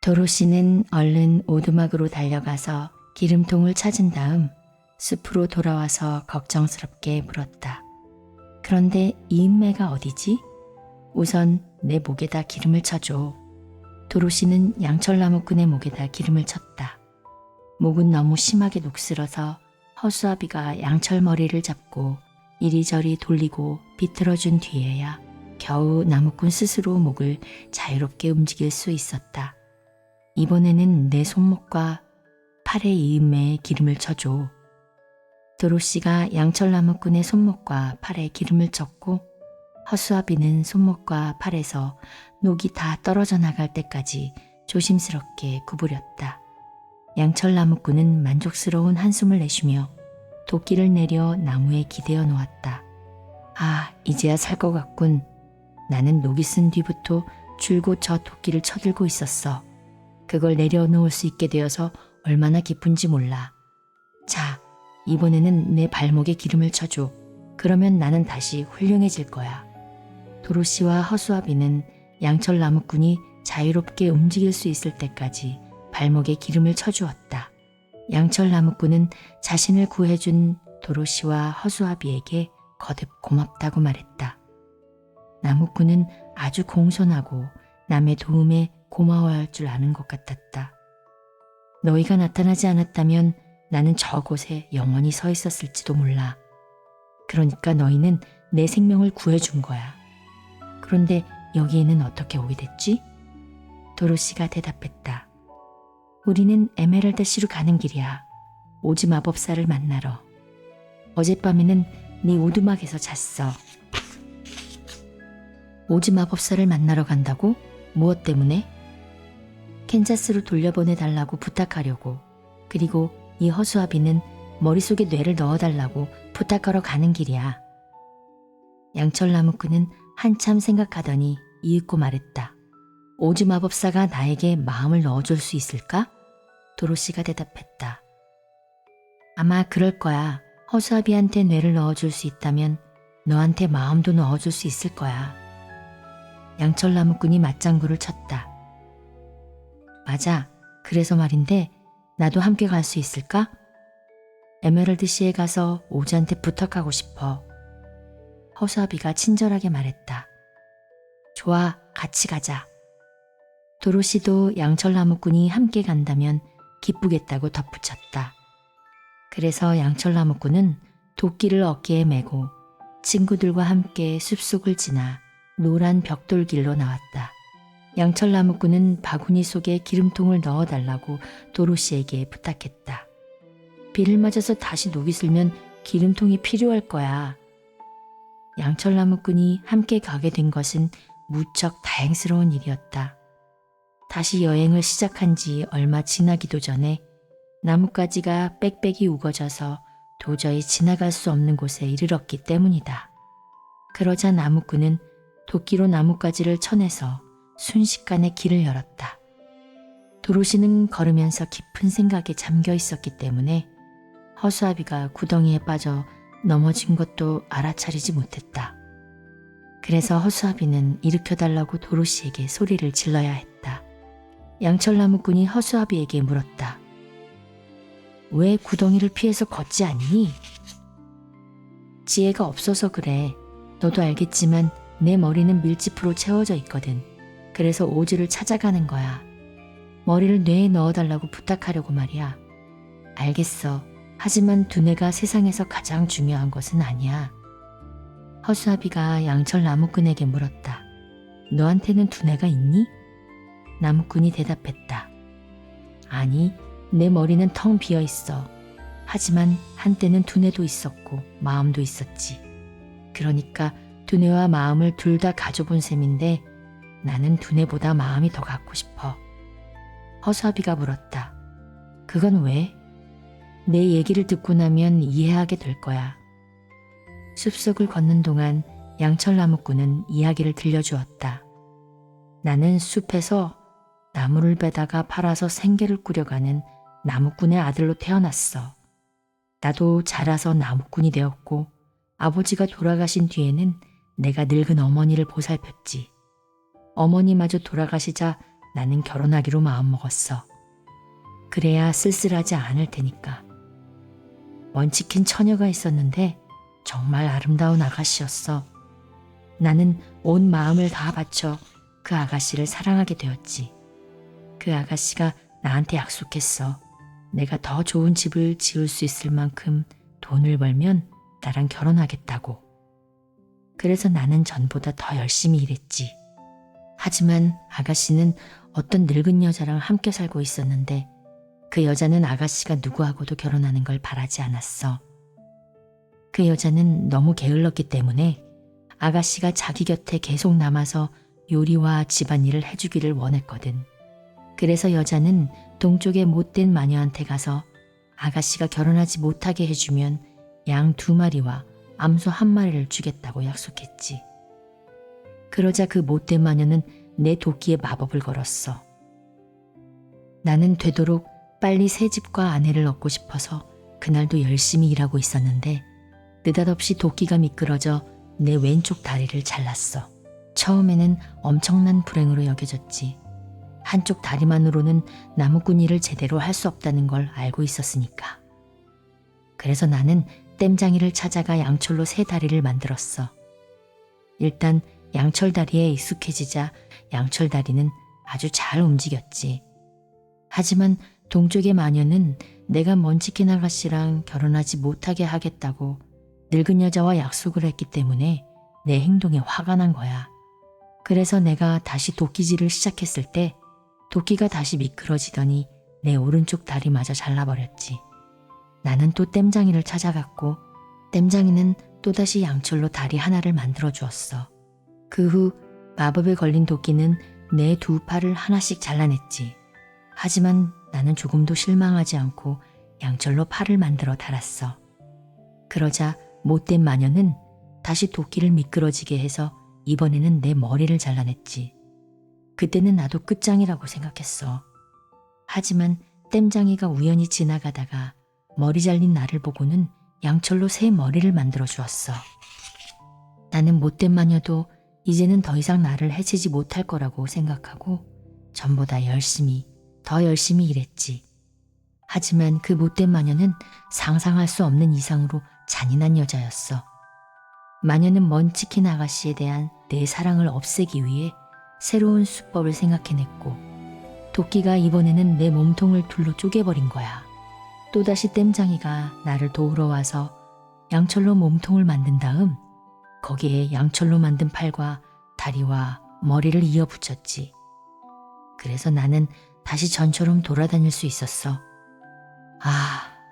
도로시는 얼른 오두막으로 달려가서 기름통을 찾은 다음 숲으로 돌아와서 걱정스럽게 물었다. 그런데 이 인매가 어디지? 우선 내 목에다 기름을 쳐줘. 도로시는 양철나무꾼의 목에다 기름을 쳤다. 목은 너무 심하게 녹슬어서 허수아비가 양철머리를 잡고 이리저리 돌리고 비틀어준 뒤에야 겨우 나무꾼 스스로 목을 자유롭게 움직일 수 있었다. 이번에는 내 손목과 팔의 이음매에 기름을 쳐줘. 도로시가 양철나무꾼의 손목과 팔에 기름을 쳤고 허수아비는 손목과 팔에서 녹이 다 떨어져 나갈 때까지 조심스럽게 구부렸다. 양철나무꾼은 만족스러운 한숨을 내쉬며 도끼를 내려 나무에 기대어 놓았다. 아, 이제야 살 것 같군. 나는 녹이 쓴 뒤부터 줄곧 저 도끼를 쳐들고 있었어. 그걸 내려놓을 수 있게 되어서 얼마나 기쁜지 몰라. 자, 이번에는 내 발목에 기름을 쳐줘. 그러면 나는 다시 훌륭해질 거야. 도로시와 허수아비는 양철나무꾼이 자유롭게 움직일 수 있을 때까지 발목에 기름을 쳐주었다. 양철나무꾼은 자신을 구해준 도로시와 허수아비에게 거듭 고맙다고 말했다. 나무꾼은 아주 공손하고 남의 도움에 고마워할 줄 아는 것 같았다. 너희가 나타나지 않았다면 나는 저곳에 영원히 서 있었을지도 몰라. 그러니까 너희는 내 생명을 구해준 거야. 그런데 여기에는 어떻게 오게 됐지? 도로시가 대답했다. 우리는 에메랄드시로 가는 길이야. 오즈 마법사를 만나러. 어젯밤에는 네 오두막에서 잤어. 오즈 마법사를 만나러 간다고? 무엇 때문에? 캔자스로 돌려보내달라고 부탁하려고. 그리고 이 허수아비는 머릿속에 뇌를 넣어달라고 부탁하러 가는 길이야. 양철나무꾼은 한참 생각하더니 이윽고 말했다. 오즈 마법사가 나에게 마음을 넣어줄 수 있을까? 도로시가 대답했다. 아마 그럴 거야. 허수아비한테 뇌를 넣어줄 수 있다면 너한테 마음도 넣어줄 수 있을 거야. 양철나무꾼이 맞장구를 쳤다. 맞아. 그래서 말인데 나도 함께 갈 수 있을까? 에메랄드시에 가서 오즈한테 부탁하고 싶어. 허수아비가 친절하게 말했다. 좋아, 같이 가자. 도로시도 양철나무꾼이 함께 간다면 기쁘겠다고 덧붙였다. 그래서 양철나무꾼은 도끼를 어깨에 메고 친구들과 함께 숲속을 지나 노란 벽돌길로 나왔다. 양철나무꾼은 바구니 속에 기름통을 넣어달라고 도로시에게 부탁했다. 비를 맞아서 다시 녹이 슬면 기름통이 필요할 거야. 양철나무꾼이 함께 가게 된 것은 무척 다행스러운 일이었다. 다시 여행을 시작한 지 얼마 지나기도 전에 나뭇가지가 빽빽이 우거져서 도저히 지나갈 수 없는 곳에 이르렀기 때문이다. 그러자 나무꾼은 도끼로 나뭇가지를 쳐내서 순식간에 길을 열었다. 도로시는 걸으면서 깊은 생각에 잠겨 있었기 때문에 허수아비가 구덩이에 빠져 넘어진 것도 알아차리지 못했다. 그래서 허수아비는 일으켜달라고 도로시에게 소리를 질러야 했다. 양철나무꾼이 허수아비에게 물었다. 왜 구덩이를 피해서 걷지 않니? 지혜가 없어서 그래. 너도 알겠지만 내 머리는 밀짚으로 채워져 있거든. 그래서 오즈를 찾아가는 거야. 머리를 뇌에 넣어달라고 부탁하려고 말이야. 알겠어. 하지만 두뇌가 세상에서 가장 중요한 것은 아니야. 허수아비가 양철나무꾼에게 물었다. 너한테는 두뇌가 있니? 나무꾼이 대답했다. 아니, 내 머리는 텅 비어 있어. 하지만 한때는 두뇌도 있었고 마음도 있었지. 그러니까 두뇌와 마음을 둘 다 가져본 셈인데 나는 두뇌보다 마음이 더 갖고 싶어. 허수아비가 물었다. 그건 왜? 내 얘기를 듣고 나면 이해하게 될 거야. 숲속을 걷는 동안 양철나무꾼은 이야기를 들려주었다. 나는 숲에서 나무를 베다가 팔아서 생계를 꾸려가는 나무꾼의 아들로 태어났어. 나도 자라서 나무꾼이 되었고 아버지가 돌아가신 뒤에는 내가 늙은 어머니를 보살폈지. 어머니마저 돌아가시자 나는 결혼하기로 마음먹었어. 그래야 쓸쓸하지 않을 테니까. 먼치킨 처녀가 있었는데 정말 아름다운 아가씨였어. 나는 온 마음을 다 바쳐 그 아가씨를 사랑하게 되었지. 그 아가씨가 나한테 약속했어. 내가 더 좋은 집을 지을 수 있을 만큼 돈을 벌면 나랑 결혼하겠다고. 그래서 나는 전보다 더 열심히 일했지. 하지만 아가씨는 어떤 늙은 여자랑 함께 살고 있었는데 그 여자는 아가씨가 누구하고도 결혼하는 걸 바라지 않았어. 그 여자는 너무 게을렀기 때문에 아가씨가 자기 곁에 계속 남아서 요리와 집안일을 해주기를 원했거든. 그래서 여자는 동쪽의 못된 마녀한테 가서 아가씨가 결혼하지 못하게 해주면 양 2마리와 암소 1마리를 주겠다고 약속했지. 그러자 그 못된 마녀는 내 도끼에 마법을 걸었어. 나는 되도록 빨리 새 집과 아내를 얻고 싶어서 그날도 열심히 일하고 있었는데 느닷없이 도끼가 미끄러져 내 왼쪽 다리를 잘랐어. 처음에는 엄청난 불행으로 여겨졌지. 한쪽 다리만으로는 나무꾼 일을 제대로 할 수 없다는 걸 알고 있었으니까. 그래서 나는 땜장이를 찾아가 양철로 새 다리를 만들었어. 일단 양철다리에 익숙해지자 양철다리는 아주 잘 움직였지. 하지만 동쪽의 마녀는 내가 먼치킨 아가씨랑 결혼하지 못하게 하겠다고 늙은 여자와 약속을 했기 때문에 내 행동에 화가 난 거야. 그래서 내가 다시 도끼질을 시작했을 때 도끼가 다시 미끄러지더니 내 오른쪽 다리마저 잘라버렸지. 나는 또 땜장이를 찾아갔고 땜장이는 또다시 양철로 다리 하나를 만들어 주었어. 그 후 마법에 걸린 도끼는 내 2팔을 하나씩 잘라냈지. 하지만 나는 조금도 실망하지 않고 양철로 팔을 만들어 달았어. 그러자 못된 마녀는 다시 도끼를 미끄러지게 해서 이번에는 내 머리를 잘라냈지. 그때는 나도 끝장이라고 생각했어. 하지만 땜장이가 우연히 지나가다가 머리 잘린 나를 보고는 양철로 새 머리를 만들어 주었어. 나는 못된 마녀도 이제는 더 이상 나를 해치지 못할 거라고 생각하고 전보다 더 열심히 일했지. 하지만 그 못된 마녀는 상상할 수 없는 이상으로 잔인한 여자였어. 마녀는 먼치킨 아가씨에 대한 내 사랑을 없애기 위해 새로운 수법을 생각해냈고 도끼가 이번에는 내 몸통을 둘로 쪼개버린 거야. 또다시 땜장이가 나를 도우러 와서 양철로 몸통을 만든 다음 거기에 양철로 만든 팔과 다리와 머리를 이어 붙였지. 그래서 나는 다시 전처럼 돌아다닐 수 있었어.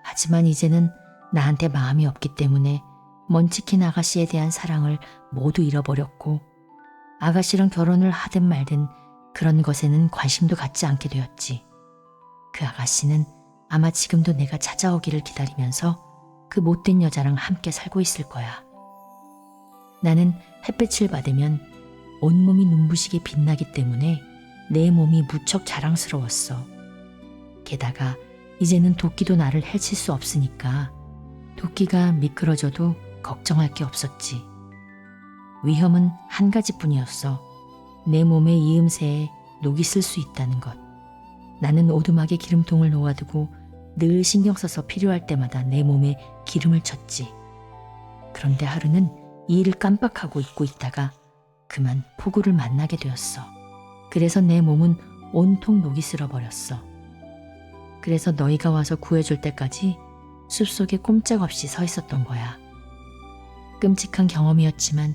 하지만 이제는 나한테 마음이 없기 때문에 먼치킨 아가씨에 대한 사랑을 모두 잃어버렸고 아가씨랑 결혼을 하든 말든 그런 것에는 관심도 갖지 않게 되었지. 그 아가씨는 아마 지금도 내가 찾아오기를 기다리면서 그 못된 여자랑 함께 살고 있을 거야. 나는 햇빛을 받으면 온몸이 눈부시게 빛나기 때문에 내 몸이 무척 자랑스러웠어. 게다가 이제는 도끼도 나를 해칠 수 없으니까 도끼가 미끄러져도 걱정할 게 없었지. 위험은 한 가지뿐이었어. 내 몸의 이음새에 녹이 쓸 수 있다는 것. 나는 오두막에 기름통을 놓아두고 늘 신경 써서 필요할 때마다 내 몸에 기름을 쳤지. 그런데 하루는 이 일을 깜빡하고 잊고 있다가 그만 폭우를 만나게 되었어. 그래서 내 몸은 온통 녹이 쓸어버렸어. 그래서 너희가 와서 구해줄 때까지 숲속에 꼼짝없이 서 있었던 거야. 끔찍한 경험이었지만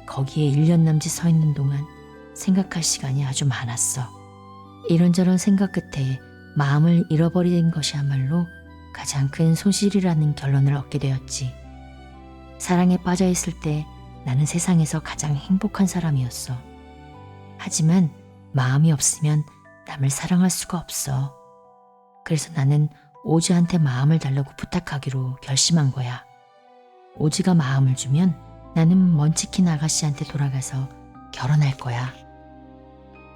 거기에 1년 남짓 서 있는 동안 생각할 시간이 아주 많았어. 이런저런 생각 끝에 마음을 잃어버린 것이야말로 가장 큰 손실이라는 결론을 얻게 되었지. 사랑에 빠져 있을 때 나는 세상에서 가장 행복한 사람이었어. 하지만 마음이 없으면 남을 사랑할 수가 없어. 그래서 나는 오즈한테 마음을 달라고 부탁하기로 결심한 거야. 오즈가 마음을 주면 나는 먼치킨 아가씨한테 돌아가서 결혼할 거야.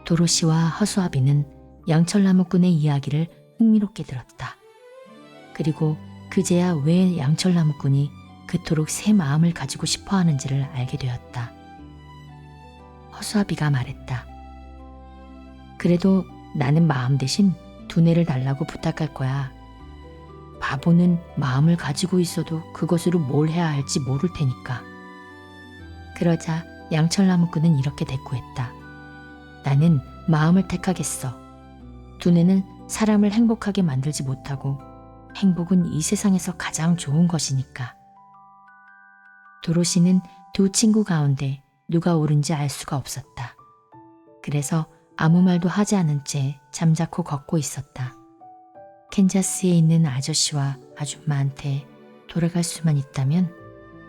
도로시와 허수아비는 양철나무꾼의 이야기를 흥미롭게 들었다. 그리고 그제야 왜 양철나무꾼이 그토록 새 마음을 가지고 싶어 하는지를 알게 되었다. 허수아비가 말했다. 그래도 나는 마음 대신 두뇌를 달라고 부탁할 거야. 바보는 마음을 가지고 있어도 그것으로 뭘 해야 할지 모를 테니까. 그러자 양철나무꾼은 이렇게 대꾸했다. 나는 마음을 택하겠어. 두뇌는 사람을 행복하게 만들지 못하고 행복은 이 세상에서 가장 좋은 것이니까. 도로시는 두 친구 가운데 누가 옳은지 알 수가 없었다. 그래서 아무 말도 하지 않은 채 잠자코 걷고 있었다. 캔자스에 있는 아저씨와 아줌마한테 돌아갈 수만 있다면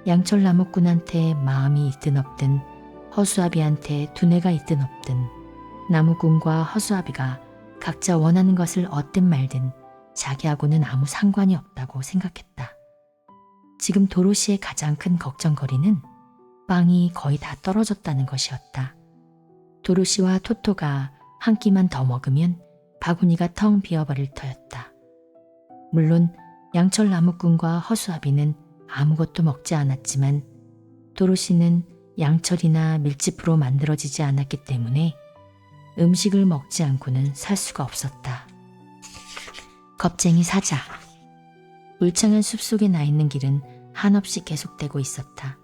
양철 나무꾼한테 마음이 있든 없든 허수아비한테 두뇌가 있든 없든 나무꾼과 허수아비가 각자 원하는 것을 얻든 말든 자기하고는 아무 상관이 없다고 생각했다. 지금 도로시의 가장 큰 걱정거리는 빵이 거의 다 떨어졌다는 것이었다. 도로시와 토토가 한 끼만 더 먹으면 바구니가 텅 비어버릴 터였다. 물론 양철 나무꾼과 허수아비는 아무것도 먹지 않았지만 도로시는 양철이나 밀짚으로 만들어지지 않았기 때문에 음식을 먹지 않고는 살 수가 없었다. 겁쟁이 사자. 울창한 숲속에 나 있는 길은 한없이 계속되고 있었다.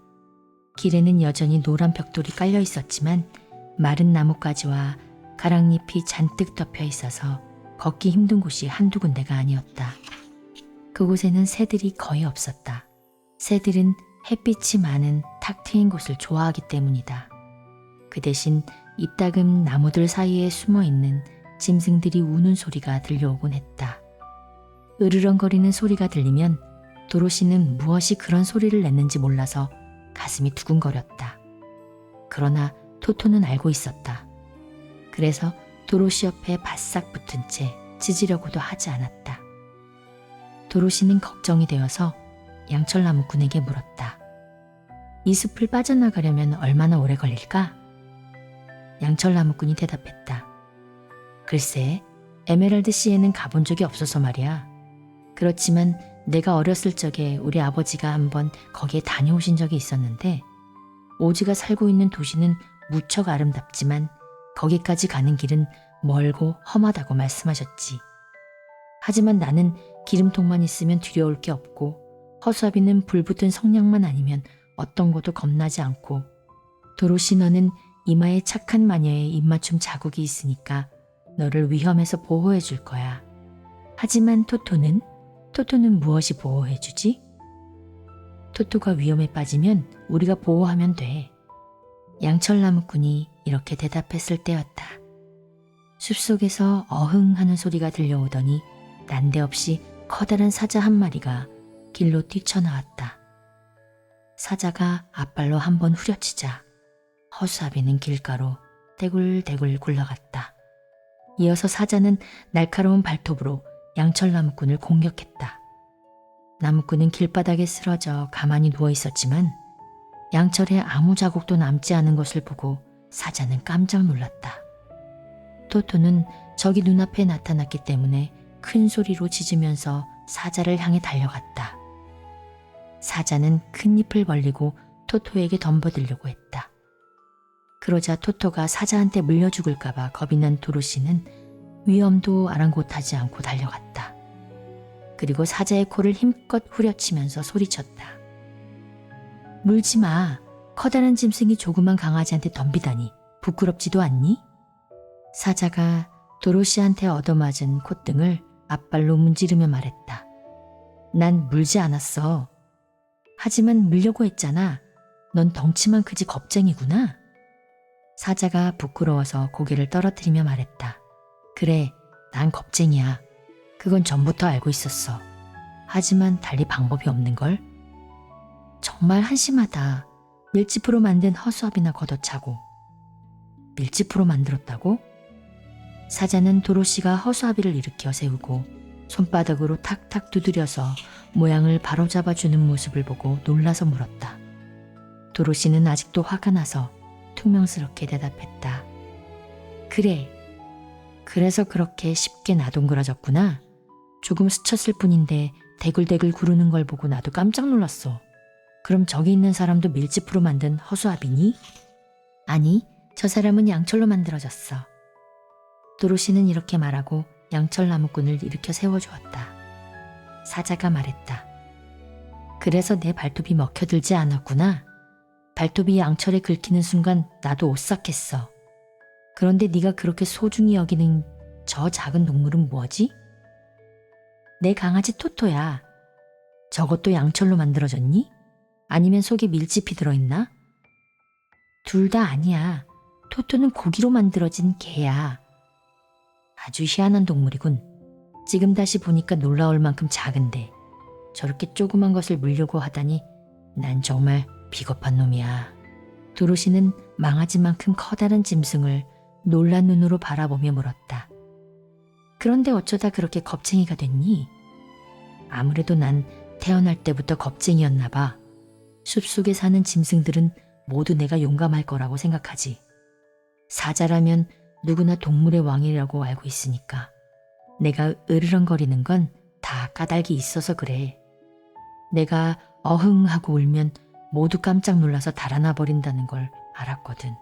길에는 여전히 노란 벽돌이 깔려 있었지만 마른 나뭇가지와 가랑잎이 잔뜩 덮여 있어서 걷기 힘든 곳이 한두 군데가 아니었다. 그곳에는 새들이 거의 없었다. 새들은 햇빛이 많은 탁 트인 곳을 좋아하기 때문이다. 그 대신 이따금 나무들 사이에 숨어있는 짐승들이 우는 소리가 들려오곤 했다. 으르렁거리는 소리가 들리면 도로시는 무엇이 그런 소리를 냈는지 몰라서 가슴이 두근거렸다. 그러나 토토는 알고 있었다. 그래서 도로시 옆에 바싹 붙은 채 짖으려고도 하지 않았다. 도로시는 걱정이 되어서 양철나무꾼에게 물었다. 이 숲을 빠져나가려면 얼마나 오래 걸릴까? 양철나무꾼이 대답했다. 글쎄, 에메랄드 시에는 가본 적이 없어서 말이야. 그렇지만 내가 어렸을 적에 우리 아버지가 한번 거기에 다녀오신 적이 있었는데 오지가 살고 있는 도시는 무척 아름답지만 거기까지 가는 길은 멀고 험하다고 말씀하셨지. 하지만 나는 기름통만 있으면 두려울 게 없고 허수아비는 불붙은 성냥만 아니면 어떤 것도 겁나지 않고 도로시 너는 이마에 착한 마녀의 입맞춤 자국이 있으니까 너를 위험에서 보호해 줄 거야. 하지만 토토는 무엇이 보호해 주지? 토토가 위험에 빠지면 우리가 보호하면 돼. 양철나무꾼이 이렇게 대답했을 때였다. 숲속에서 어흥 하는 소리가 들려오더니 난데없이 커다란 사자 한 마리가 길로 뛰쳐나왔다. 사자가 앞발로 한번 후려치자 허수아비는 길가로 대굴대굴 굴러갔다. 이어서 사자는 날카로운 발톱으로 양철나무꾼을 공격했다. 나무꾼은 길바닥에 쓰러져 가만히 누워 있었지만 양철에 아무 자국도 남지 않은 것을 보고 사자는 깜짝 놀랐다. 토토는 적이 눈앞에 나타났기 때문에 큰 소리로 짖으면서 사자를 향해 달려갔다. 사자는 큰 입을 벌리고 토토에게 덤벼들려고 했다. 그러자 토토가 사자한테 물려 죽을까봐 겁이 난 도로시는 위험도 아랑곳하지 않고 달려갔다. 그리고 사자의 코를 힘껏 후려치면서 소리쳤다. 물지 마. 커다란 짐승이 조그만 강아지한테 덤비다니 부끄럽지도 않니? 사자가 도로시한테 얻어맞은 콧등을 앞발로 문지르며 말했다. 난 물지 않았어. 하지만 물려고 했잖아. 넌 덩치만 크지 겁쟁이구나. 사자가 부끄러워서 고개를 떨어뜨리며 말했다. 그래, 난 겁쟁이야. 그건 전부터 알고 있었어. 하지만 달리 방법이 없는걸? 정말 한심하다. 밀짚으로 만든 허수아비나 걷어차고. 밀짚으로 만들었다고? 사자는 도로시가 허수아비를 일으켜 세우고 손바닥으로 탁탁 두드려서 모양을 바로잡아주는 모습을 보고 놀라서 물었다. 도로시는 아직도 화가 나서 퉁명스럽게 대답했다. 그래. 그래서 그렇게 쉽게 나동그러졌구나. 조금 스쳤을 뿐인데 대굴대굴 구르는 걸 보고 나도 깜짝 놀랐어. 그럼 저기 있는 사람도 밀짚으로 만든 허수아비니? 아니, 저 사람은 양철로 만들어졌어. 도로시는 이렇게 말하고 양철 나무꾼을 일으켜 세워주었다. 사자가 말했다. 그래서 내 발톱이 먹혀들지 않았구나. 발톱이 양철에 긁히는 순간 나도 오싹했어. 그런데 네가 그렇게 소중히 여기는 저 작은 동물은 뭐지? 내 강아지 토토야. 저것도 양철로 만들어졌니? 아니면 속에 밀짚이 들어있나? 둘 다 아니야. 토토는 고기로 만들어진 개야. 아주 희한한 동물이군. 지금 다시 보니까 놀라울 만큼 작은데 저렇게 조그만 것을 물려고 하다니 난 정말 비겁한 놈이야. 도로시는 망아지만큼 커다란 짐승을 놀란 눈으로 바라보며 물었다. 그런데 어쩌다 그렇게 겁쟁이가 됐니? 아무래도 난 태어날 때부터 겁쟁이였나 봐. 숲속에 사는 짐승들은 모두 내가 용감할 거라고 생각하지. 사자라면 누구나 동물의 왕이라고 알고 있으니까. 내가 으르렁거리는 건 다 까닭이 있어서 그래. 내가 어흥 하고 울면 모두 깜짝 놀라서 달아나 버린다는 걸 알았거든.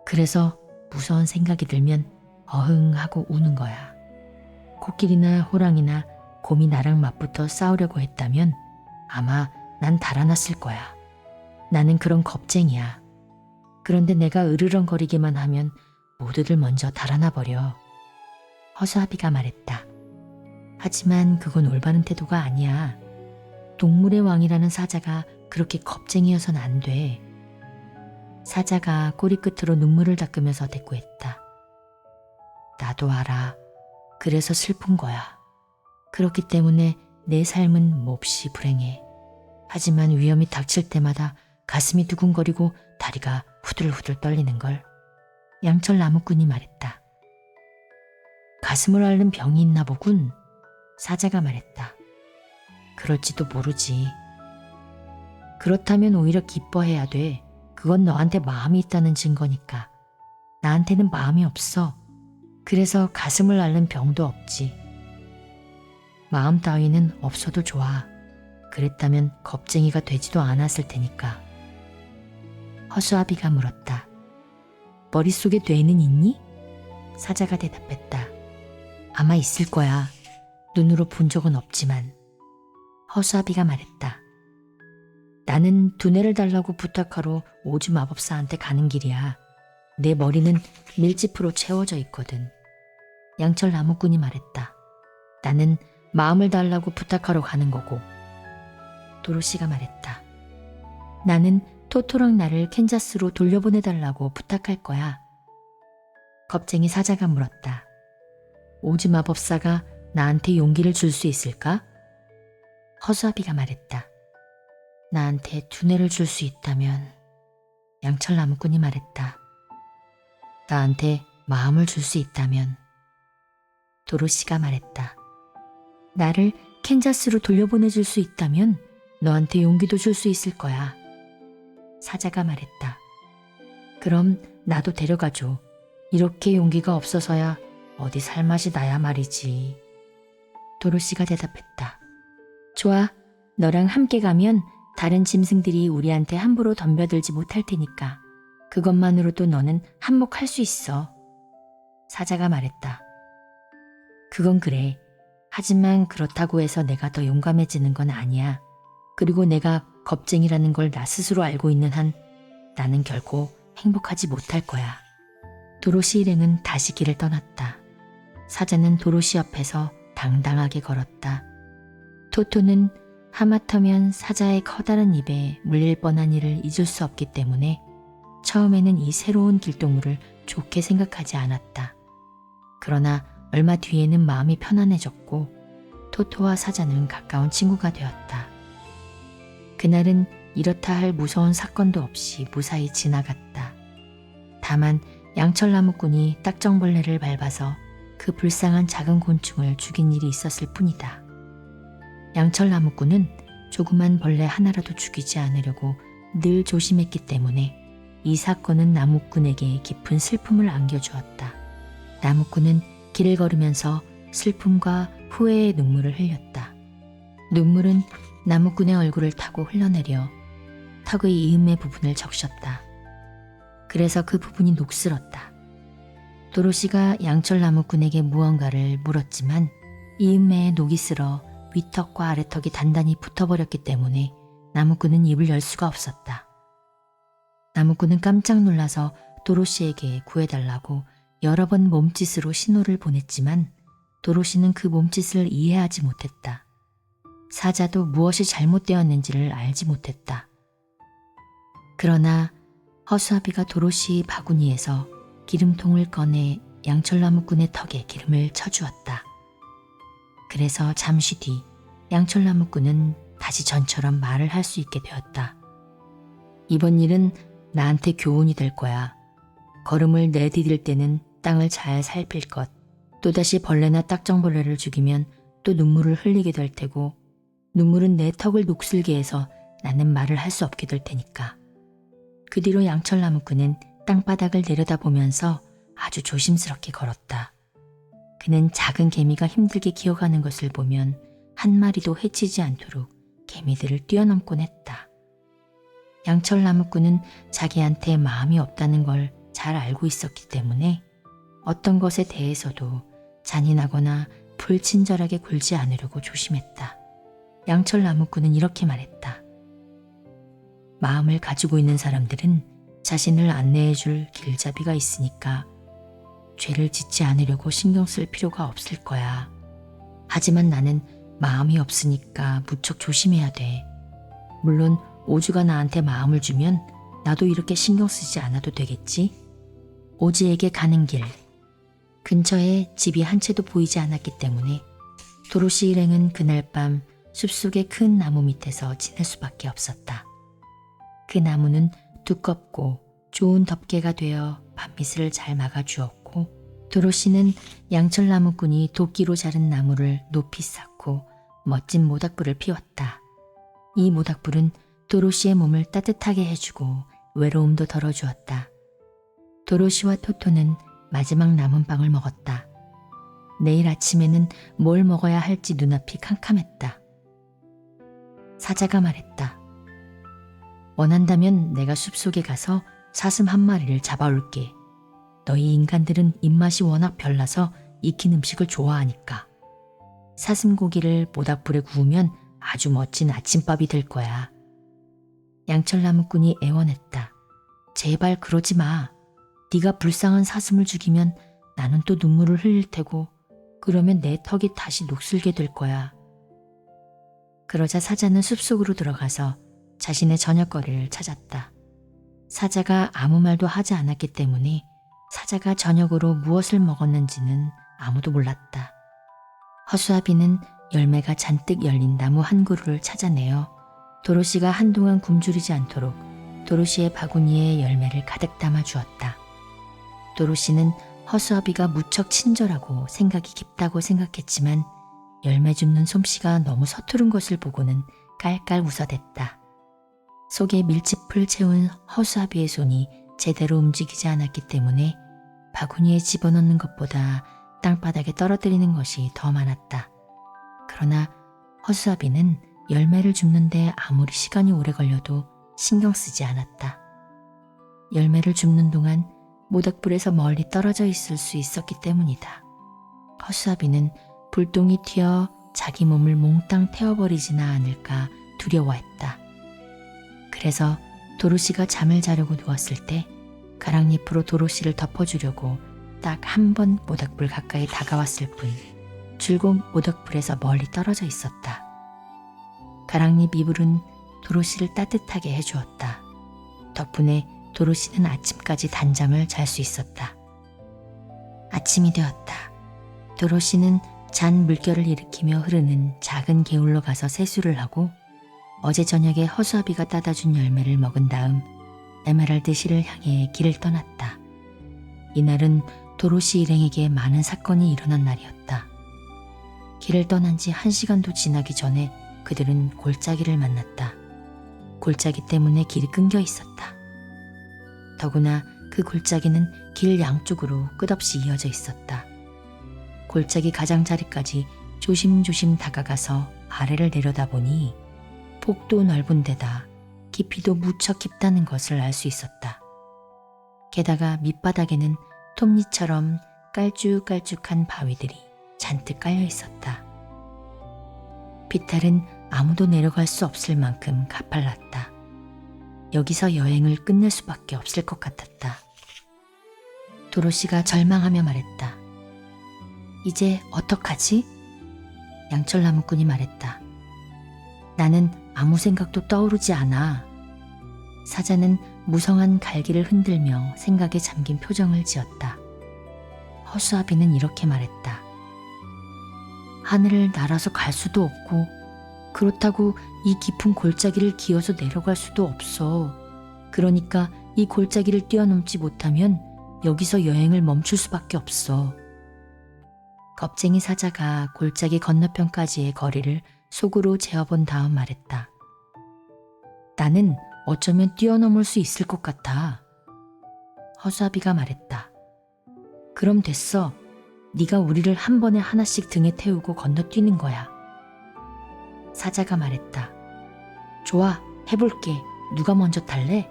그래서 무서운 생각이 들면 어흥 하고 우는 거야. 코끼리나 호랑이나 곰이 나랑 맞붙어 싸우려고 했다면 아마 난 달아났을 거야. 나는 그런 겁쟁이야. 그런데 내가 으르렁거리기만 하면 모두들 먼저 달아나 버려. 허수아비가 말했다. 하지만 그건 올바른 태도가 아니야. 동물의 왕이라는 사자가 그렇게 겁쟁이여선 안 돼. 사자가 꼬리끝으로 눈물을 닦으면서 대꾸했다. 나도 알아. 그래서 슬픈 거야. 그렇기 때문에 내 삶은 몹시 불행해. 하지만 위험이 닥칠 때마다 가슴이 두근거리고 다리가 후들후들 떨리는걸. 양철 나무꾼이 말했다. 가슴을 앓는 병이 있나 보군. 사자가 말했다. 그럴지도 모르지. 그렇다면 오히려 기뻐해야 돼. 그건 너한테 마음이 있다는 증거니까. 나한테는 마음이 없어. 그래서 가슴을 앓는 병도 없지. 마음 따위는 없어도 좋아. 그랬다면 겁쟁이가 되지도 않았을 테니까. 허수아비가 물었다. 머릿속에 뇌는 있니? 사자가 대답했다. 아마 있을 거야. 눈으로 본 적은 없지만. 허수아비가 말했다. 나는 두뇌를 달라고 부탁하러 오즈 마법사한테 가는 길이야. 내 머리는 밀짚으로 채워져 있거든. 양철 나무꾼이 말했다. 나는 마음을 달라고 부탁하러 가는 거고. 도로시가 말했다. 나는 토토랑 나를 캔자스로 돌려보내달라고 부탁할 거야. 겁쟁이 사자가 물었다. 오즈 마법사가 나한테 용기를 줄 수 있을까? 허수아비가 말했다. 나한테 두뇌를 줄 수 있다면. 양철 나무꾼이 말했다. 나한테 마음을 줄 수 있다면. 도로시가 말했다. 나를 캔자스로 돌려보내줄 수 있다면 너한테 용기도 줄 수 있을 거야. 사자가 말했다. 그럼 나도 데려가줘. 이렇게 용기가 없어서야 어디 살맛이 나야 말이지. 도로시가 대답했다. 좋아. 너랑 함께 가면 다른 짐승들이 우리한테 함부로 덤벼들지 못할 테니까. 그것만으로도 너는 한몫할 수 있어. 사자가 말했다. 그건 그래. 하지만 그렇다고 해서 내가 더 용감해지는 건 아니야. 그리고 내가 겁쟁이라는 걸 나 스스로 알고 있는 한 나는 결코 행복하지 못할 거야. 도로시 일행은 다시 길을 떠났다. 사자는 도로시 옆에서 당당하게 걸었다. 토토는 하마터면 사자의 커다란 입에 물릴 뻔한 일을 잊을 수 없기 때문에 처음에는 이 새로운 길동무를 좋게 생각하지 않았다. 그러나 얼마 뒤에는 마음이 편안해졌고 토토와 사자는 가까운 친구가 되었다. 그날은 이렇다 할 무서운 사건도 없이 무사히 지나갔다. 다만 양철 나무꾼이 딱정벌레를 밟아서 그 불쌍한 작은 곤충을 죽인 일이 있었을 뿐이다. 양철 나무꾼은 조그만 벌레 하나라도 죽이지 않으려고 늘 조심했기 때문에 이 사건은 나무꾼에게 깊은 슬픔을 안겨주었다. 나무꾼은 길을 걸으면서 슬픔과 후회의 눈물을 흘렸다. 눈물은 나무꾼의 얼굴을 타고 흘러내려 턱의 이음의 부분을 적셨다. 그래서 그 부분이 녹슬었다. 도로시가 양철 나무꾼에게 무언가를 물었지만 이은매의 녹이 쓸어 윗턱과 아래턱이 단단히 붙어버렸기 때문에 나무꾼은 입을 열 수가 없었다. 나무꾼은 깜짝 놀라서 도로시에게 구해달라고 여러 번 몸짓으로 신호를 보냈지만 도로시는 그 몸짓을 이해하지 못했다. 사자도 무엇이 잘못되었는지를 알지 못했다. 그러나 허수아비가 도로시 바구니에서 기름통을 꺼내 양철나무꾼의 턱에 기름을 쳐주었다. 그래서 잠시 뒤 양철나무꾼은 다시 전처럼 말을 할 수 있게 되었다. 이번 일은 나한테 교훈이 될 거야. 걸음을 내디딜 때는 땅을 잘 살필 것. 또다시 벌레나 딱정벌레를 죽이면 또 눈물을 흘리게 될 테고 눈물은 내 턱을 녹슬게 해서 나는 말을 할 수 없게 될 테니까. 그 뒤로 양철나무꾼은 땅바닥을 내려다보면서 아주 조심스럽게 걸었다. 그는 작은 개미가 힘들게 기어가는 것을 보면 한 마리도 해치지 않도록 개미들을 뛰어넘곤 했다. 양철나무꾼은 자기한테 마음이 없다는 걸 잘 알고 있었기 때문에 어떤 것에 대해서도 잔인하거나 불친절하게 굴지 않으려고 조심했다. 양철나무꾼은 이렇게 말했다. 마음을 가지고 있는 사람들은 자신을 안내해줄 길잡이가 있으니까 죄를 짓지 않으려고 신경 쓸 필요가 없을 거야. 하지만 나는 마음이 없으니까 무척 조심해야 돼. 물론 오주가 나한테 마음을 주면 나도 이렇게 신경 쓰지 않아도 되겠지? 오지에게 가는 길. 근처에 집이 한 채도 보이지 않았기 때문에 도로시 일행은 그날 밤 숲속의 큰 나무 밑에서 지낼 수밖에 없었다. 그 나무는 두껍고 좋은 덮개가 되어 밤미스를 잘 막아주었고 도로시는 양철나무꾼이 도끼로 자른 나무를 높이 쌓고 멋진 모닥불을 피웠다. 이 모닥불은 도로시의 몸을 따뜻하게 해주고 외로움도 덜어주었다. 도로시와 토토는 마지막 남은 빵을 먹었다. 내일 아침에는 뭘 먹어야 할지 눈앞이 캄캄했다. 사자가 말했다. 원한다면 내가 숲속에 가서 사슴 한 마리를 잡아올게. 너희 인간들은 입맛이 워낙 별나서 익힌 음식을 좋아하니까. 사슴 고기를 모닥불에 구우면 아주 멋진 아침밥이 될 거야. 양철나무꾼이 애원했다. 제발 그러지 마. 네가 불쌍한 사슴을 죽이면 나는 또 눈물을 흘릴 테고 그러면 내 턱이 다시 녹슬게 될 거야. 그러자 사자는 숲속으로 들어가서 자신의 저녁거리를 찾았다. 사자가 아무 말도 하지 않았기 때문에 사자가 저녁으로 무엇을 먹었는지는 아무도 몰랐다. 허수아비는 열매가 잔뜩 열린 나무 한 그루를 찾아내어 도로시가 한동안 굶주리지 않도록 도로시의 바구니에 열매를 가득 담아 주었다. 도로시는 허수아비가 무척 친절하고 생각이 깊다고 생각했지만 열매 줍는 솜씨가 너무 서투른 것을 보고는 깔깔 웃어댔다. 속에 밀짚을 채운 허수아비의 손이 제대로 움직이지 않았기 때문에 바구니에 집어넣는 것보다 땅바닥에 떨어뜨리는 것이 더 많았다. 그러나 허수아비는 열매를 줍는데 아무리 시간이 오래 걸려도 신경 쓰지 않았다. 열매를 줍는 동안 모닥불에서 멀리 떨어져 있을 수 있었기 때문이다. 허수아비는 불똥이 튀어 자기 몸을 몽땅 태워버리지나 않을까 두려워했다. 그래서 도로시가 잠을 자려고 누웠을 때 가랑잎으로 도로시를 덮어주려고 딱 한 번 모닥불 가까이 다가왔을 뿐 줄곧 모닥불에서 멀리 떨어져 있었다. 가랑잎 이불은 도로시를 따뜻하게 해주었다. 덕분에 도로시는 아침까지 단잠을 잘 수 있었다. 아침이 되었다. 도로시는 잔 물결을 일으키며 흐르는 작은 개울로 가서 세수를 하고 어제 저녁에 허수아비가 따다 준 열매를 먹은 다음 에메랄드 실을 향해 길을 떠났다. 이날은 도로시 일행에게 많은 사건이 일어난 날이었다. 길을 떠난 지 1시간도 지나기 전에 그들은 골짜기를 만났다. 골짜기 때문에 길이 끊겨 있었다. 더구나 그 골짜기는 길 양쪽으로 끝없이 이어져 있었다. 골짜기 가장자리까지 조심조심 다가가서 아래를 내려다보니 폭도 넓은 데다 깊이도 무척 깊다는 것을 알 수 있었다. 게다가 밑바닥에는 톱니처럼 깔쭉깔쭉한 바위들이 잔뜩 깔려 있었다. 비탈은 아무도 내려갈 수 없을 만큼 가팔랐다. 여기서 여행을 끝낼 수밖에 없을 것 같았다. 도로시가 절망하며 말했다. 이제 어떡하지? 양철나무꾼이 말했다. 나는 아무 생각도 떠오르지 않아. 사자는 무성한 갈기를 흔들며 생각에 잠긴 표정을 지었다. 허수아비는 이렇게 말했다. 하늘을 날아서 갈 수도 없고 그렇다고 이 깊은 골짜기를 기어서 내려갈 수도 없어. 그러니까 이 골짜기를 뛰어넘지 못하면 여기서 여행을 멈출 수밖에 없어. 겁쟁이 사자가 골짜기 건너편까지의 거리를 속으로 재어본 다음 말했다. 나는 어쩌면 뛰어넘을 수 있을 것 같아. 허수아비가 말했다. 그럼 됐어. 네가 우리를 한 번에 하나씩 등에 태우고 건너뛰는 거야. 사자가 말했다. 좋아, 해볼게. 누가 먼저 탈래?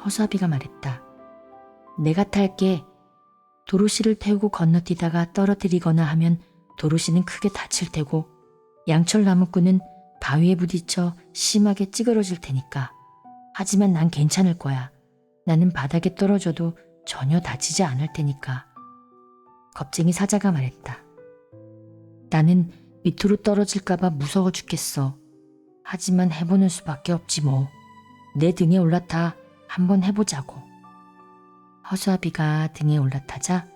허수아비가 말했다. 내가 탈게. 도로시를 태우고 건너뛰다가 떨어뜨리거나 하면 도로시는 크게 다칠 테고 양철나무꾼은 바위에 부딪혀 심하게 찌그러질 테니까. 하지만 난 괜찮을 거야. 나는 바닥에 떨어져도 전혀 다치지 않을 테니까. 겁쟁이 사자가 말했다. 나는 밑으로 떨어질까봐 무서워 죽겠어. 하지만 해보는 수밖에 없지 뭐. 내 등에 올라타. 한번 해보자고. 허수아비가 등에 올라타자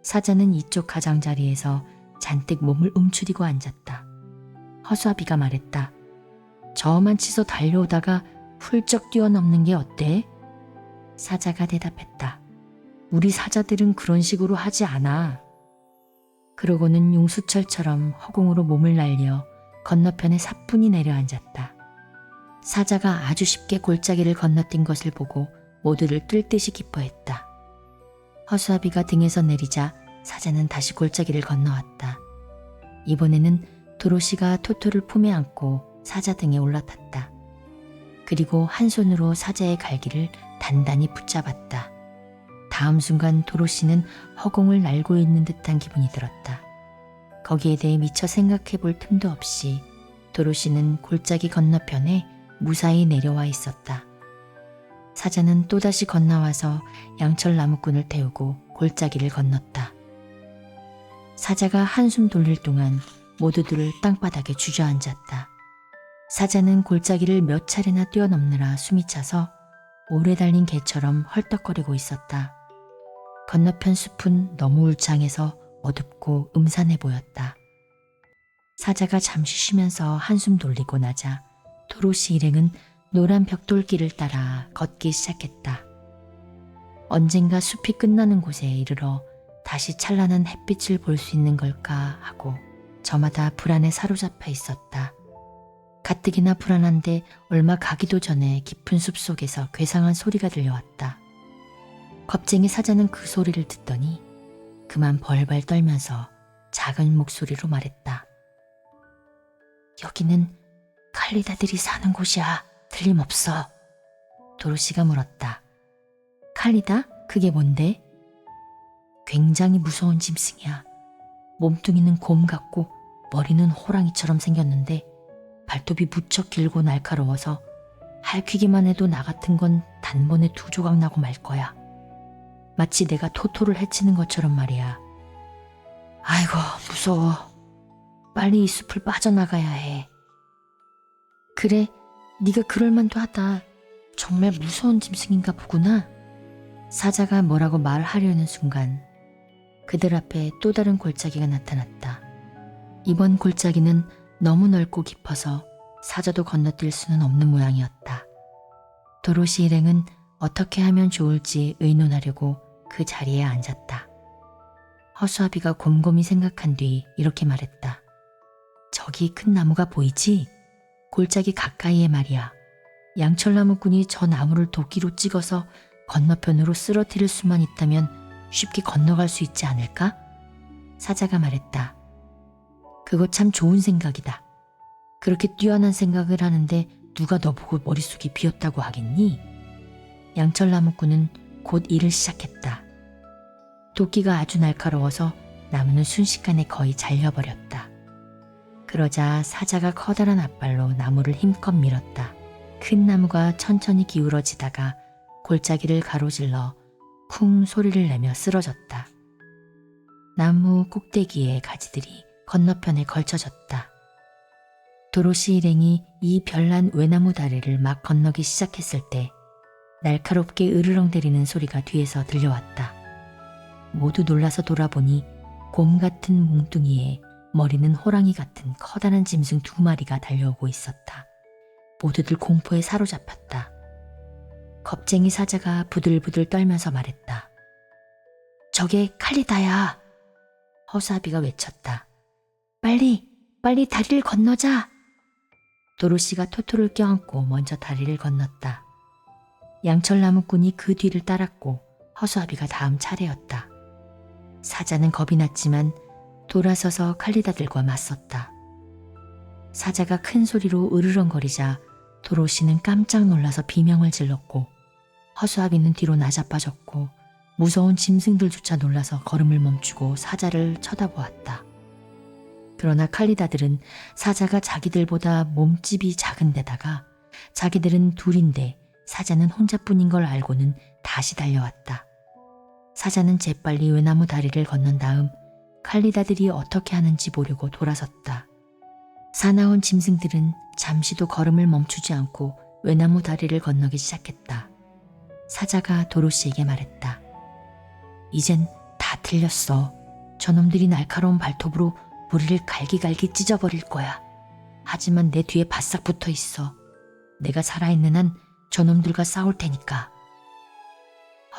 사자는 이쪽 가장자리에서 잔뜩 몸을 움츠리고 앉았다. 허수아비가 말했다. 저만 치서 달려오다가 훌쩍 뛰어넘는 게 어때? 사자가 대답했다. 우리 사자들은 그런 식으로 하지 않아. 그러고는 용수철처럼 허공으로 몸을 날려 건너편에 사뿐히 내려앉았다. 사자가 아주 쉽게 골짜기를 건너뛴 것을 보고 모두를 뜰 듯이 기뻐했다. 허수아비가 등에서 내리자 사자는 다시 골짜기를 건너왔다. 이번에는 도로시가 토토를 품에 안고 사자 등에 올라탔다. 그리고 한 손으로 사자의 갈기를 단단히 붙잡았다. 다음 순간 도로시는 허공을 날고 있는 듯한 기분이 들었다. 거기에 대해 미처 생각해 볼 틈도 없이 도로시는 골짜기 건너편에 무사히 내려와 있었다. 사자는 또다시 건너와서 양철나무꾼을 태우고 골짜기를 건넜다. 사자가 한숨 돌릴 동안 모두들 땅바닥에 주저앉았다. 사자는 골짜기를 몇 차례나 뛰어넘느라 숨이 차서 오래 달린 개처럼 헐떡거리고 있었다. 건너편 숲은 너무 울창해서 어둡고 음산해 보였다. 사자가 잠시 쉬면서 한숨 돌리고 나자 도로시 일행은 노란 벽돌길을 따라 걷기 시작했다. 언젠가 숲이 끝나는 곳에 이르러 다시 찬란한 햇빛을 볼 수 있는 걸까 하고 저마다 불안에 사로잡혀 있었다. 가뜩이나 불안한데 얼마 가기도 전에 깊은 숲속에서 괴상한 소리가 들려왔다. 겁쟁이 사자는 그 소리를 듣더니 그만 벌벌 떨면서 작은 목소리로 말했다. 여기는 칼리다들이 사는 곳이야. 틀림없어. 도로시가 물었다. 칼리다? 그게 뭔데? 굉장히 무서운 짐승이야. 몸뚱이는 곰 같고 머리는 호랑이처럼 생겼는데 발톱이 무척 길고 날카로워서 핥히기만 해도 나 같은 건 단번에 2조각 나고 말 거야. 마치 내가 토토를 해치는 것처럼 말이야. 아이고 무서워. 빨리 이 숲을 빠져나가야 해. 그래, 네가 그럴 만도 하다. 정말 무서운 짐승인가 보구나. 사자가 뭐라고 말하려는 순간 그들 앞에 또 다른 골짜기가 나타났다. 이번 골짜기는 너무 넓고 깊어서 사자도 건너뛸 수는 없는 모양이었다. 도로시 일행은 어떻게 하면 좋을지 의논하려고 그 자리에 앉았다. 허수아비가 곰곰이 생각한 뒤 이렇게 말했다. 저기 큰 나무가 보이지? 골짜기 가까이에 말이야. 양철나무꾼이 저 나무를 도끼로 찍어서 건너편으로 쓰러뜨릴 수만 있다면 쉽게 건너갈 수 있지 않을까? 사자가 말했다. 그거 참 좋은 생각이다. 그렇게 뛰어난 생각을 하는데 누가 너보고 머릿속이 비었다고 하겠니? 양철나무꾼은 곧 일을 시작했다. 도끼가 아주 날카로워서 나무는 순식간에 거의 잘려버렸다. 그러자 사자가 커다란 앞발로 나무를 힘껏 밀었다. 큰 나무가 천천히 기울어지다가 골짜기를 가로질러 쿵 소리를 내며 쓰러졌다. 나무 꼭대기의 가지들이 건너편에 걸쳐졌다. 도로시 일행이 이 별난 외나무 다리를 막 건너기 시작했을 때 날카롭게 으르렁대리는 소리가 뒤에서 들려왔다. 모두 놀라서 돌아보니 곰 같은 몽둥이에 머리는 호랑이 같은 커다란 짐승 2마리가 달려오고 있었다. 모두들 공포에 사로잡혔다. 겁쟁이 사자가 부들부들 떨면서 말했다. 저게 칼리다야. 허수아비가 외쳤다. 빨리 다리를 건너자. 도로시가 토토를 껴안고 먼저 다리를 건넜다. 양철나무꾼이 그 뒤를 따랐고 허수아비가 다음 차례였다. 사자는 겁이 났지만 돌아서서 칼리다들과 맞섰다. 사자가 큰 소리로 으르렁거리자 도로시는 깜짝 놀라서 비명을 질렀고 허수아비는 뒤로 나자빠졌고 무서운 짐승들조차 놀라서 걸음을 멈추고 사자를 쳐다보았다. 그러나 칼리다들은 사자가 자기들보다 몸집이 작은 데다가 자기들은 둘인데 사자는 혼자뿐인 걸 알고는 다시 달려왔다. 사자는 재빨리 외나무 다리를 건넌 다음 칼리다들이 어떻게 하는지 보려고 돌아섰다. 사나운 짐승들은 잠시도 걸음을 멈추지 않고 외나무 다리를 건너기 시작했다. 사자가 도로시에게 말했다. 이젠 다 틀렸어. 저놈들이 날카로운 발톱으로 우리를 갈기갈기 찢어버릴 거야. 하지만 내 뒤에 바싹 붙어 있어. 내가 살아있는 한 저놈들과 싸울 테니까.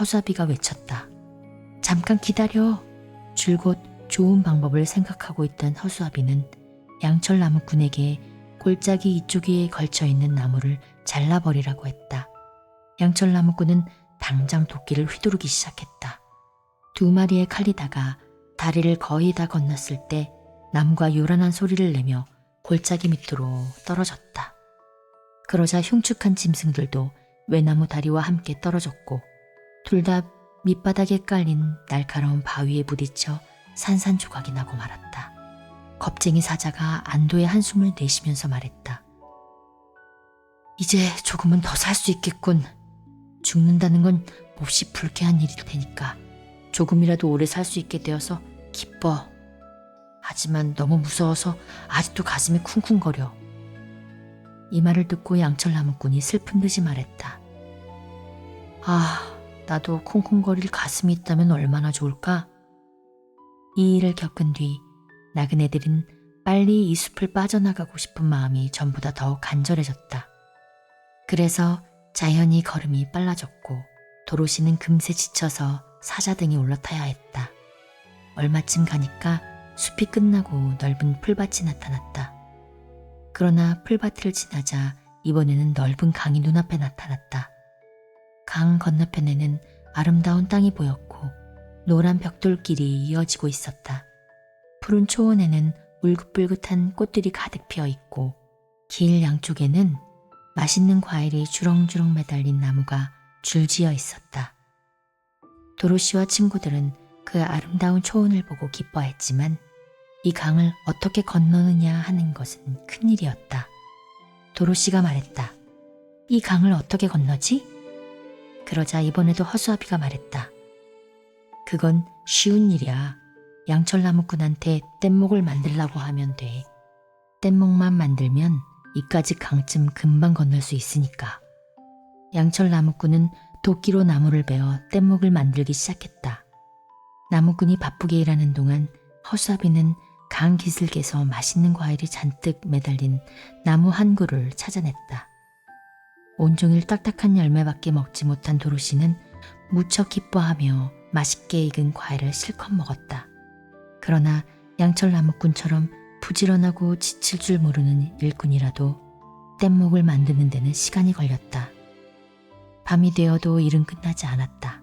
허수아비가 외쳤다. 잠깐 기다려. 줄곧 좋은 방법을 생각하고 있던 허수아비는 양철나무꾼에게 골짜기 이쪽에 걸쳐있는 나무를 잘라버리라고 했다. 양철나무꾼은 당장 도끼를 휘두르기 시작했다. 2마리의 칼리다가 다리를 거의 다 건넜을 때 나무가 요란한 소리를 내며 골짜기 밑으로 떨어졌다. 그러자 흉측한 짐승들도 외나무 다리와 함께 떨어졌고 둘 다 밑바닥에 깔린 날카로운 바위에 부딪혀 산산조각이 나고 말았다. 겁쟁이 사자가 안도의 한숨을 내쉬면서 말했다. 이제 조금은 더 살 수 있겠군. 죽는다는 건 몹시 불쾌한 일일 테니까 조금이라도 오래 살 수 있게 되어서 기뻐. 하지만 너무 무서워서 아직도 가슴이 쿵쿵거려. 이 말을 듣고 양철나무꾼이 슬픈 듯이 말했다. 아, 나도 쿵쿵거릴 가슴이 있다면 얼마나 좋을까? 이 일을 겪은 뒤 나그네들은 빨리 이 숲을 빠져나가고 싶은 마음이 전보다 더욱 간절해졌다. 그래서 자연히 걸음이 빨라졌고 도로시는 금세 지쳐서 사자 등에 올라타야 했다. 얼마쯤 가니까 숲이 끝나고 넓은 풀밭이 나타났다. 그러나 풀밭을 지나자 이번에는 넓은 강이 눈앞에 나타났다. 강 건너편에는 아름다운 땅이 보였고 노란 벽돌길이 이어지고 있었다. 푸른 초원에는 울긋불긋한 꽃들이 가득 피어 있고 길 양쪽에는 맛있는 과일이 주렁주렁 매달린 나무가 줄지어 있었다. 도로시와 친구들은 그 아름다운 초원을 보고 기뻐했지만 이 강을 어떻게 건너느냐 하는 것은 큰일이었다. 도로시가 말했다. 이 강을 어떻게 건너지? 그러자 이번에도 허수아비가 말했다. 그건 쉬운 일이야. 양철나무꾼한테 뗏목을 만들라고 하면 돼. 뗏목만 만들면 이까지 강쯤 금방 건널 수 있으니까. 양철나무꾼은 도끼로 나무를 베어 뗏목을 만들기 시작했다. 나무꾼이 바쁘게 일하는 동안 허수아비는 강 기슭에서 맛있는 과일이 잔뜩 매달린 나무 한 그루를 찾아냈다. 온종일 딱딱한 열매밖에 먹지 못한 도로시는 무척 기뻐하며 맛있게 익은 과일을 실컷 먹었다. 그러나 양철나무꾼처럼 부지런하고 지칠 줄 모르는 일꾼이라도 뗏목을 만드는 데는 시간이 걸렸다. 밤이 되어도 일은 끝나지 않았다.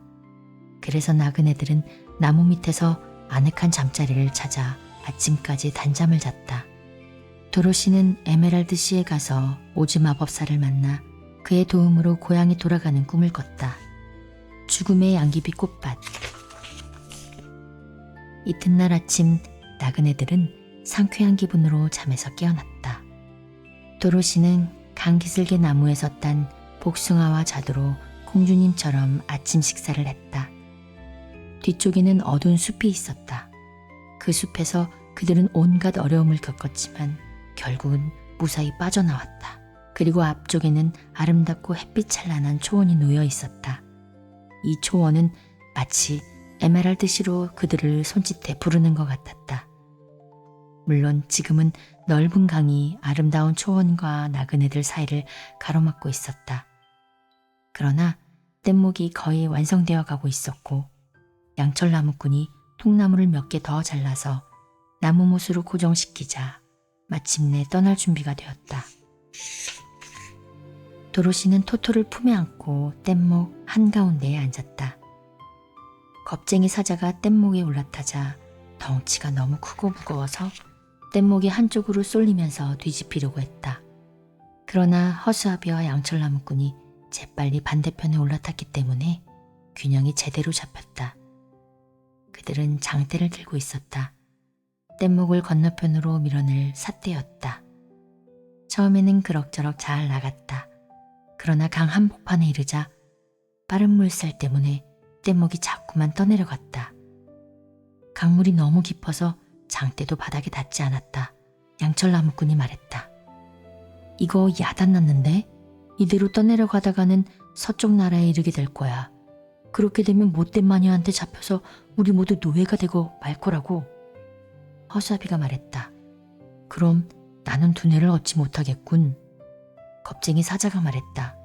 그래서 나그네들은 나무 밑에서 아늑한 잠자리를 찾아 아침까지 단잠을 잤다. 도로시는 에메랄드 시에 가서 오즈 마법사를 만나 그의 도움으로 고향에 돌아가는 꿈을 꿨다. 죽음의 양귀비 꽃밭. 이튿날 아침 나그네들은 상쾌한 기분으로 잠에서 깨어났다. 도로시는 강기슭의 나무에서 딴 복숭아와 자두로 공주님처럼 아침 식사를 했다. 뒤쪽에는 어두운 숲이 있었다. 그 숲에서 그들은 온갖 어려움을 겪었지만 결국은 무사히 빠져나왔다. 그리고 앞쪽에는 아름답고 햇빛 찬란한 초원이 놓여 있었다. 이 초원은 마치 에메랄드시로 그들을 손짓해 부르는 것 같았다. 물론 지금은 넓은 강이 아름다운 초원과 나그네들 사이를 가로막고 있었다. 그러나 뗏목이 거의 완성되어 가고 있었고 양철나무꾼이 통나무를 몇 개 더 잘라서 나무못으로 고정시키자 마침내 떠날 준비가 되었다. 도로시는 토토를 품에 안고 뗏목 한가운데에 앉았다. 겁쟁이 사자가 뗏목에 올라타자 덩치가 너무 크고 무거워서 뗏목이 한쪽으로 쏠리면서 뒤집히려고 했다. 그러나 허수아비와 양철나무꾼이 재빨리 반대편에 올라탔기 때문에 균형이 제대로 잡혔다. 그들은 장대를 들고 있었다. 뗏목을 건너편으로 밀어낼 삿대였다. 처음에는 그럭저럭 잘 나갔다. 그러나 강 한복판에 이르자 빠른 물살 때문에 뗏목이 자꾸만 떠내려갔다. 강물이 너무 깊어서 장대도 바닥에 닿지 않았다. 양철나무꾼이 말했다. 이거 야단났는데? 이대로 떠내려가다가는 서쪽 나라에 이르게 될 거야. 그렇게 되면 못된 마녀한테 잡혀서 우리 모두 노예가 되고 말 거라고. 허수아비가 말했다. 그럼 나는 두뇌를 얻지 못하겠군. 겁쟁이 사자가 말했다.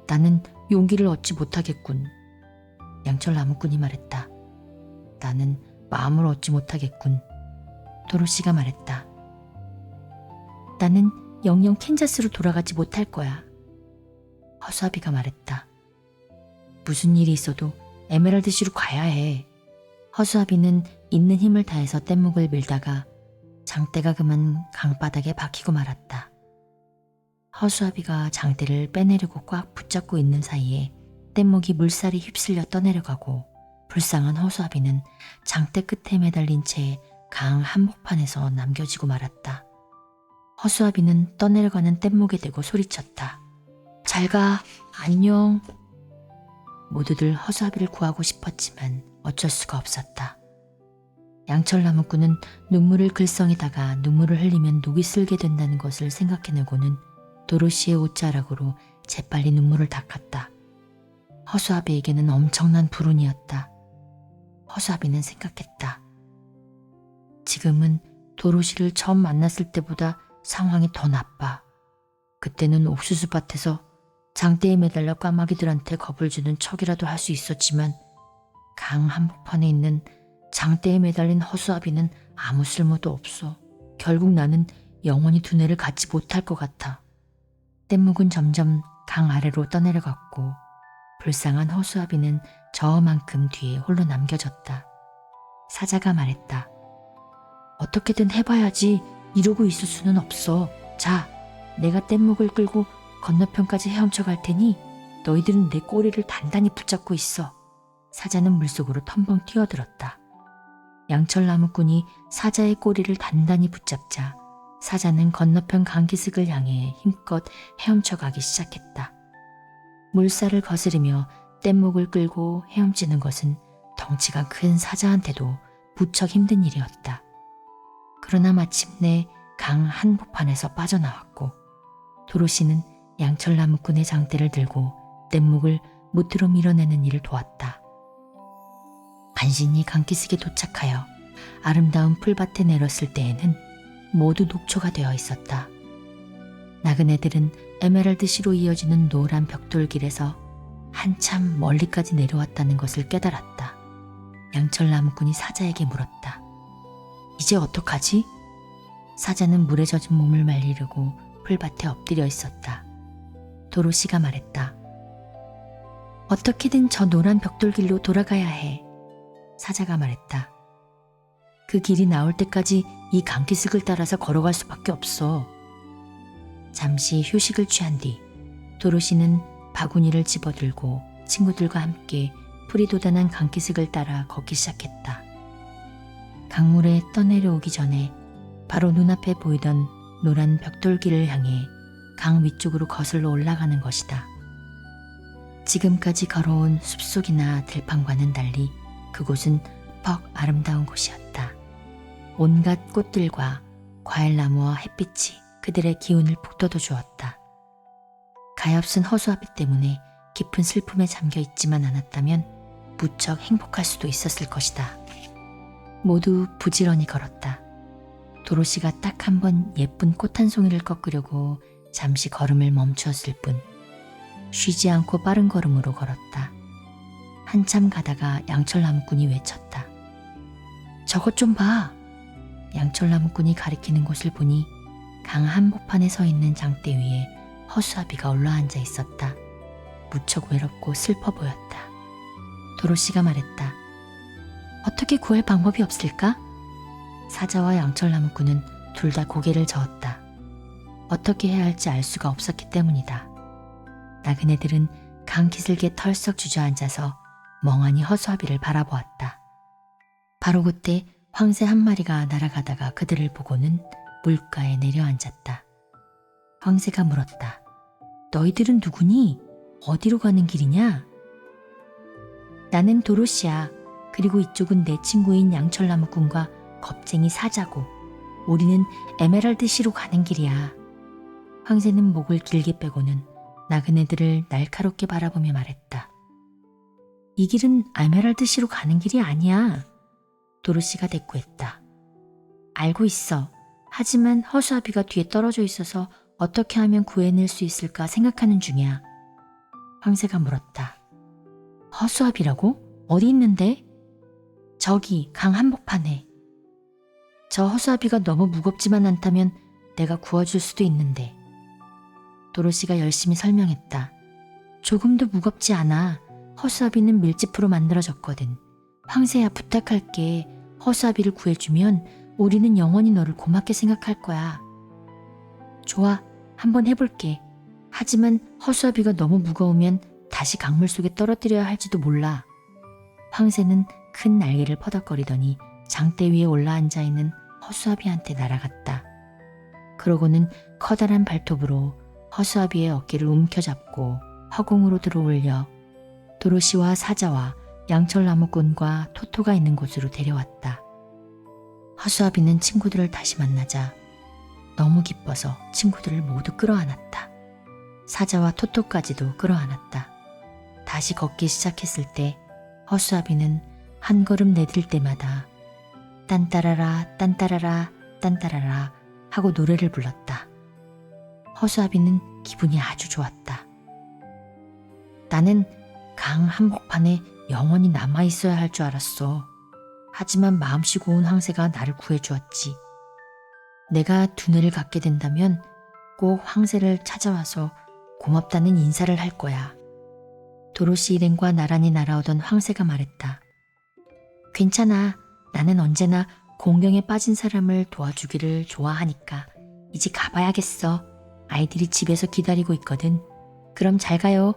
나는 용기를 얻지 못하겠군. 양철나무꾼이 말했다. 나는 마음을 얻지 못하겠군. 도로시가 말했다. 나는 영영 캔자스로 돌아가지 못할 거야. 허수아비가 말했다. 무슨 일이 있어도 에메랄드시로 가야 해. 허수아비는 있는 힘을 다해서 뗏목을 밀다가 장대가 그만 강바닥에 박히고 말았다. 허수아비가 장대를 빼내려고 꽉 붙잡고 있는 사이에 뗏목이 물살이 휩쓸려 떠내려가고 불쌍한 허수아비는 장대 끝에 매달린 채 강 한복판에서 남겨지고 말았다. 허수아비는 떠내려가는 뗏목에 대고 소리쳤다. 잘 가, 안녕. 모두들 허수아비를 구하고 싶었지만 어쩔 수가 없었다. 양철나무꾼은 눈물을 글썽이다가 눈물을 흘리면 녹이 슬게 된다는 것을 생각해내고는 도로시의 옷자락으로 재빨리 눈물을 닦았다. 허수아비에게는 엄청난 불운이었다. 허수아비는 생각했다. 지금은 도로시를 처음 만났을 때보다 상황이 더 나빠. 그때는 옥수수밭에서 장대에 매달려 까마귀들한테 겁을 주는 척이라도 할 수 있었지만 강 한복판에 있는 장대에 매달린 허수아비는 아무 쓸모도 없어. 결국 나는 영원히 두뇌를 갖지 못할 것 같아. 뗏목은 점점 강 아래로 떠내려갔고 불쌍한 허수아비는 저만큼 뒤에 홀로 남겨졌다. 사자가 말했다. 어떻게든 해봐야지. 이러고 있을 수는 없어. 자, 내가 뗏목을 끌고 건너편까지 헤엄쳐 갈 테니 너희들은 내 꼬리를 단단히 붙잡고 있어. 사자는 물속으로 텀벙 뛰어들었다. 양철나무꾼이 사자의 꼬리를 단단히 붙잡자 사자는 건너편 강기슭을 향해 힘껏 헤엄쳐 가기 시작했다. 물살을 거스르며 뗏목을 끌고 헤엄치는 것은 덩치가 큰 사자한테도 무척 힘든 일이었다. 그러나 마침내 강 한복판에서 빠져나왔고 도로시는 양철나무꾼의 장대를 들고 뗏목을 무트로 밀어내는 일을 도왔다. 간신히 강기슭에 도착하여 아름다운 풀밭에 내렸을 때에는 모두 녹초가 되어 있었다. 나그네들은 에메랄드시로 이어지는 노란 벽돌길에서 한참 멀리까지 내려왔다는 것을 깨달았다. 양철나무꾼이 사자에게 물었다. 이제 어떡하지? 사자는 물에 젖은 몸을 말리려고 풀밭에 엎드려 있었다. 도로시가 말했다. 어떻게든 저 노란 벽돌길로 돌아가야 해. 사자가 말했다. 그 길이 나올 때까지 이 강기슭을 따라서 걸어갈 수밖에 없어. 잠시 휴식을 취한 뒤 도로시는 바구니를 집어들고 친구들과 함께 풀이 돋아난 강기슭을 따라 걷기 시작했다. 강물에 떠내려오기 전에 바로 눈앞에 보이던 노란 벽돌길을 향해 강 위쪽으로 거슬러 올라가는 것이다. 지금까지 걸어온 숲속이나 들판과는 달리 그곳은 퍽 아름다운 곳이었다. 온갖 꽃들과 과일나무와 햇빛이 그들의 기운을 북돋워 주었다. 가엾은 허수아비 때문에 깊은 슬픔에 잠겨 있지만 않았다면 무척 행복할 수도 있었을 것이다. 모두 부지런히 걸었다. 도로시가 딱 한 번 예쁜 꽃 한 송이를 꺾으려고 잠시 걸음을 멈추었을 뿐 쉬지 않고 빠른 걸음으로 걸었다. 한참 가다가 양철나무꾼이 외쳤다. 저것 좀 봐. 양철나무꾼이 가리키는 곳을 보니 강 한복판에 서 있는 장대 위에 허수아비가 올라앉아 있었다. 무척 외롭고 슬퍼 보였다. 도로시가 말했다. 어떻게 구할 방법이 없을까? 사자와 양철나무꾼은 둘 다 고개를 저었다. 어떻게 해야 할지 알 수가 없었기 때문이다. 나그네들은 강 기슭에 털썩 주저앉아서 멍하니 허수아비를 바라보았다. 바로 그때 황새 한 마리가 날아가다가 그들을 보고는 물가에 내려앉았다. 황새가 물었다. 너희들은 누구니? 어디로 가는 길이냐? 나는 도로시야. 그리고 이쪽은 내 친구인 양철나무꾼과 겁쟁이 사자고 우리는 에메랄드시로 가는 길이야. 황새는 목을 길게 빼고는 나그네들을 날카롭게 바라보며 말했다. 이 길은 에메랄드시로 가는 길이 아니야. 도로시가 대꾸했다. 알고 있어. 하지만 허수아비가 뒤에 떨어져 있어서 어떻게 하면 구해낼 수 있을까 생각하는 중이야. 황새가 물었다. 허수아비라고? 어디 있는데? 저기 강 한복판에. 저 허수아비가 너무 무겁지만 않다면 내가 구워줄 수도 있는데. 도로시가 열심히 설명했다. 조금도 무겁지 않아. 허수아비는 밀짚으로 만들어졌거든. 황새야, 부탁할게. 허수아비를 구해주면 우리는 영원히 너를 고맙게 생각할 거야. 좋아, 한번 해볼게. 하지만 허수아비가 너무 무거우면 다시 강물 속에 떨어뜨려야 할지도 몰라. 황새는 큰 날개를 퍼덕거리더니 장대 위에 올라앉아 있는 허수아비한테 날아갔다. 그러고는 커다란 발톱으로 허수아비의 어깨를 움켜잡고 허공으로 들어올려 도로시와 사자와 양철나무꾼과 토토가 있는 곳으로 데려왔다. 허수아비는 친구들을 다시 만나자 너무 기뻐서 친구들을 모두 끌어안았다. 사자와 토토까지도 끌어안았다. 다시 걷기 시작했을 때 허수아비는 한 걸음 내딜 때마다 딴따라라 딴따라라 딴따라라 하고 노래를 불렀다. 허수아비는 기분이 아주 좋았다. 나는 강 한복판에 영원히 남아있어야 할 줄 알았어. 하지만 마음씨 고운 황새가 나를 구해주었지. 내가 두뇌를 갖게 된다면 꼭 황새를 찾아와서 고맙다는 인사를 할 거야. 도로시 일행과 나란히 날아오던 황새가 말했다. 괜찮아. 나는 언제나 공경에 빠진 사람을 도와주기를 좋아하니까 이제 가봐야겠어. 아이들이 집에서 기다리고 있거든. 그럼 잘 가요.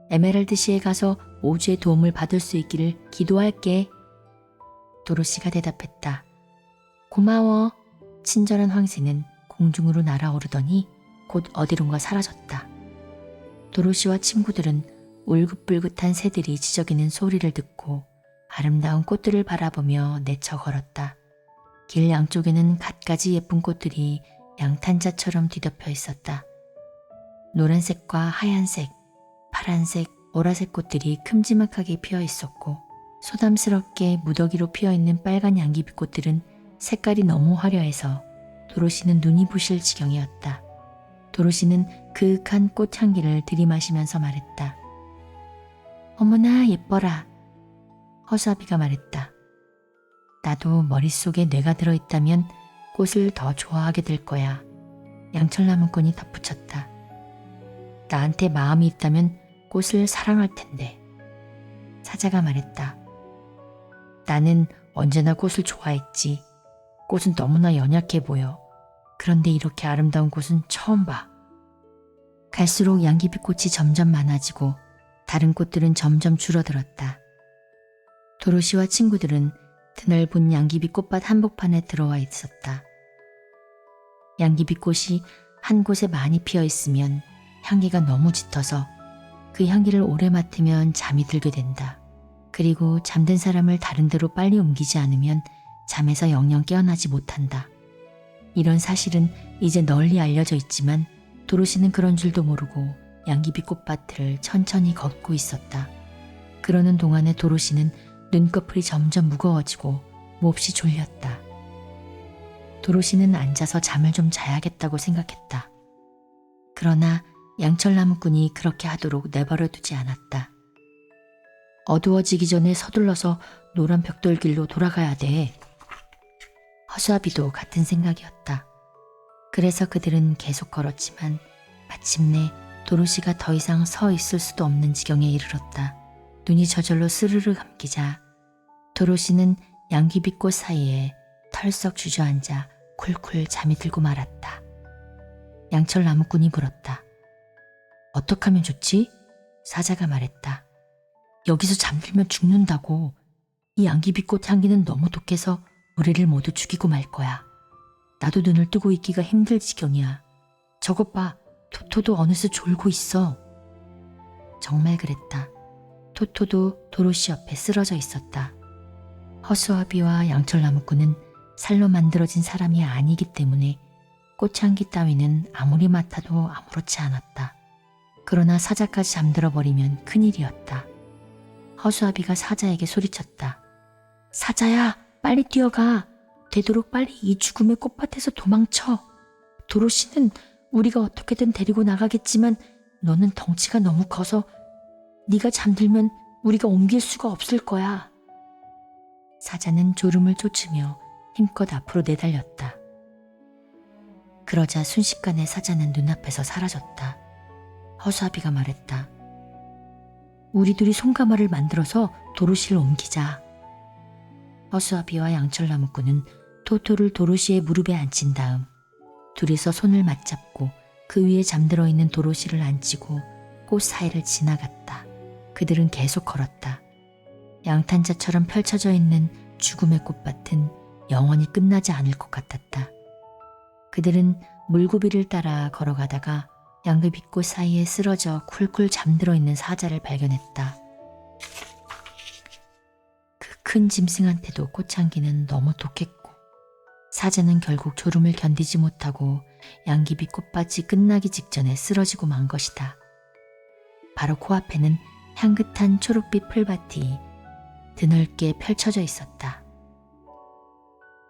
에메랄드시에 가서 오주의 도움을 받을 수 있기를 기도할게. 도로시가 대답했다. 고마워. 친절한 황새는 공중으로 날아오르더니 곧 어디론가 사라졌다. 도로시와 친구들은 울긋불긋한 새들이 지저귀는 소리를 듣고 아름다운 꽃들을 바라보며 내쳐 걸었다. 길 양쪽에는 갖가지 예쁜 꽃들이 양탄자처럼 뒤덮여 있었다. 노란색과 하얀색, 파란색, 보라색 꽃들이 큼지막하게 피어 있었고 소담스럽게 무더기로 피어있는 빨간 양귀비꽃들은 색깔이 너무 화려해서 도로시는 눈이 부실 지경이었다. 도로시는 그윽한 꽃향기를 들이마시면서 말했다. 어머나 예뻐라. 허수아비가 말했다. 나도 머릿속에 뇌가 들어있다면 꽃을 더 좋아하게 될 거야. 양철나무꾼이 덧붙였다. 나한테 마음이 있다면 꽃을 사랑할 텐데. 사자가 말했다. 나는 언제나 꽃을 좋아했지. 꽃은 너무나 연약해 보여. 그런데 이렇게 아름다운 꽃은 처음 봐. 갈수록 양귀비꽃이 점점 많아지고 다른 꽃들은 점점 줄어들었다. 도로시와 친구들은 드넓은 양귀비 꽃밭 한복판에 들어와 있었다. 양귀비 꽃이 한 곳에 많이 피어 있으면 향기가 너무 짙어서 그 향기를 오래 맡으면 잠이 들게 된다. 그리고 잠든 사람을 다른 데로 빨리 옮기지 않으면 잠에서 영영 깨어나지 못한다. 이런 사실은 이제 널리 알려져 있지만 도로시는 그런 줄도 모르고 양귀비 꽃밭을 천천히 걷고 있었다. 그러는 동안에 도로시는 눈꺼풀이 점점 무거워지고 몹시 졸렸다. 도로시는 앉아서 잠을 좀 자야겠다고 생각했다. 그러나 양철나무꾼이 그렇게 하도록 내버려 두지 않았다. 어두워지기 전에 서둘러서 노란 벽돌길로 돌아가야 돼. 허수아비도 같은 생각이었다. 그래서 그들은 계속 걸었지만 마침내 도로시가 더 이상 서 있을 수도 없는 지경에 이르렀다. 눈이 저절로 스르르 감기자 도로시는 양귀비꽃 사이에 털썩 주저앉아 쿨쿨 잠이 들고 말았다. 양철나무꾼이 물었다. 어떻게 하면 좋지? 사자가 말했다. 여기서 잠들면 죽는다고. 이 양귀비꽃 향기는 너무 독해서 우리를 모두 죽이고 말 거야. 나도 눈을 뜨고 있기가 힘들 지경이야. 저것 봐, 토토도 어느새 졸고 있어. 정말 그랬다. 토토도 도로시 옆에 쓰러져 있었다. 허수아비와 양철나무꾼은 살로 만들어진 사람이 아니기 때문에 꽃향기 따위는 아무리 맡아도 아무렇지 않았다. 그러나 사자까지 잠들어 버리면 큰일이었다. 허수아비가 사자에게 소리쳤다. 사자야, 빨리 뛰어가. 되도록 빨리 이 죽음의 꽃밭에서 도망쳐. 도로시는 우리가 어떻게든 데리고 나가겠지만 너는 덩치가 너무 커서 네가 잠들면 우리가 옮길 수가 없을 거야. 사자는 졸음을 쫓으며 힘껏 앞으로 내달렸다. 그러자 순식간에 사자는 눈앞에서 사라졌다. 허수아비가 말했다. 우리 둘이 손가마를 만들어서 도로시를 옮기자. 허수아비와 양철나무꾼은 토토를 도로시의 무릎에 앉힌 다음 둘이서 손을 맞잡고 그 위에 잠들어 있는 도로시를 앉히고 꽃 사이를 지나갔다. 그들은 계속 걸었다. 양탄자처럼 펼쳐져 있는 죽음의 꽃밭은 영원히 끝나지 않을 것 같았다. 그들은 물고비를 따라 걸어가다가 양귀비꽃 사이에 쓰러져 쿨쿨 잠들어 있는 사자를 발견했다. 그 큰 짐승한테도 꽃향기는 너무 독했고 사자는 결국 졸음을 견디지 못하고 양귀비 꽃밭이 끝나기 직전에 쓰러지고 만 것이다. 바로 코앞에는 향긋한 초록빛 풀밭이 드넓게 펼쳐져 있었다.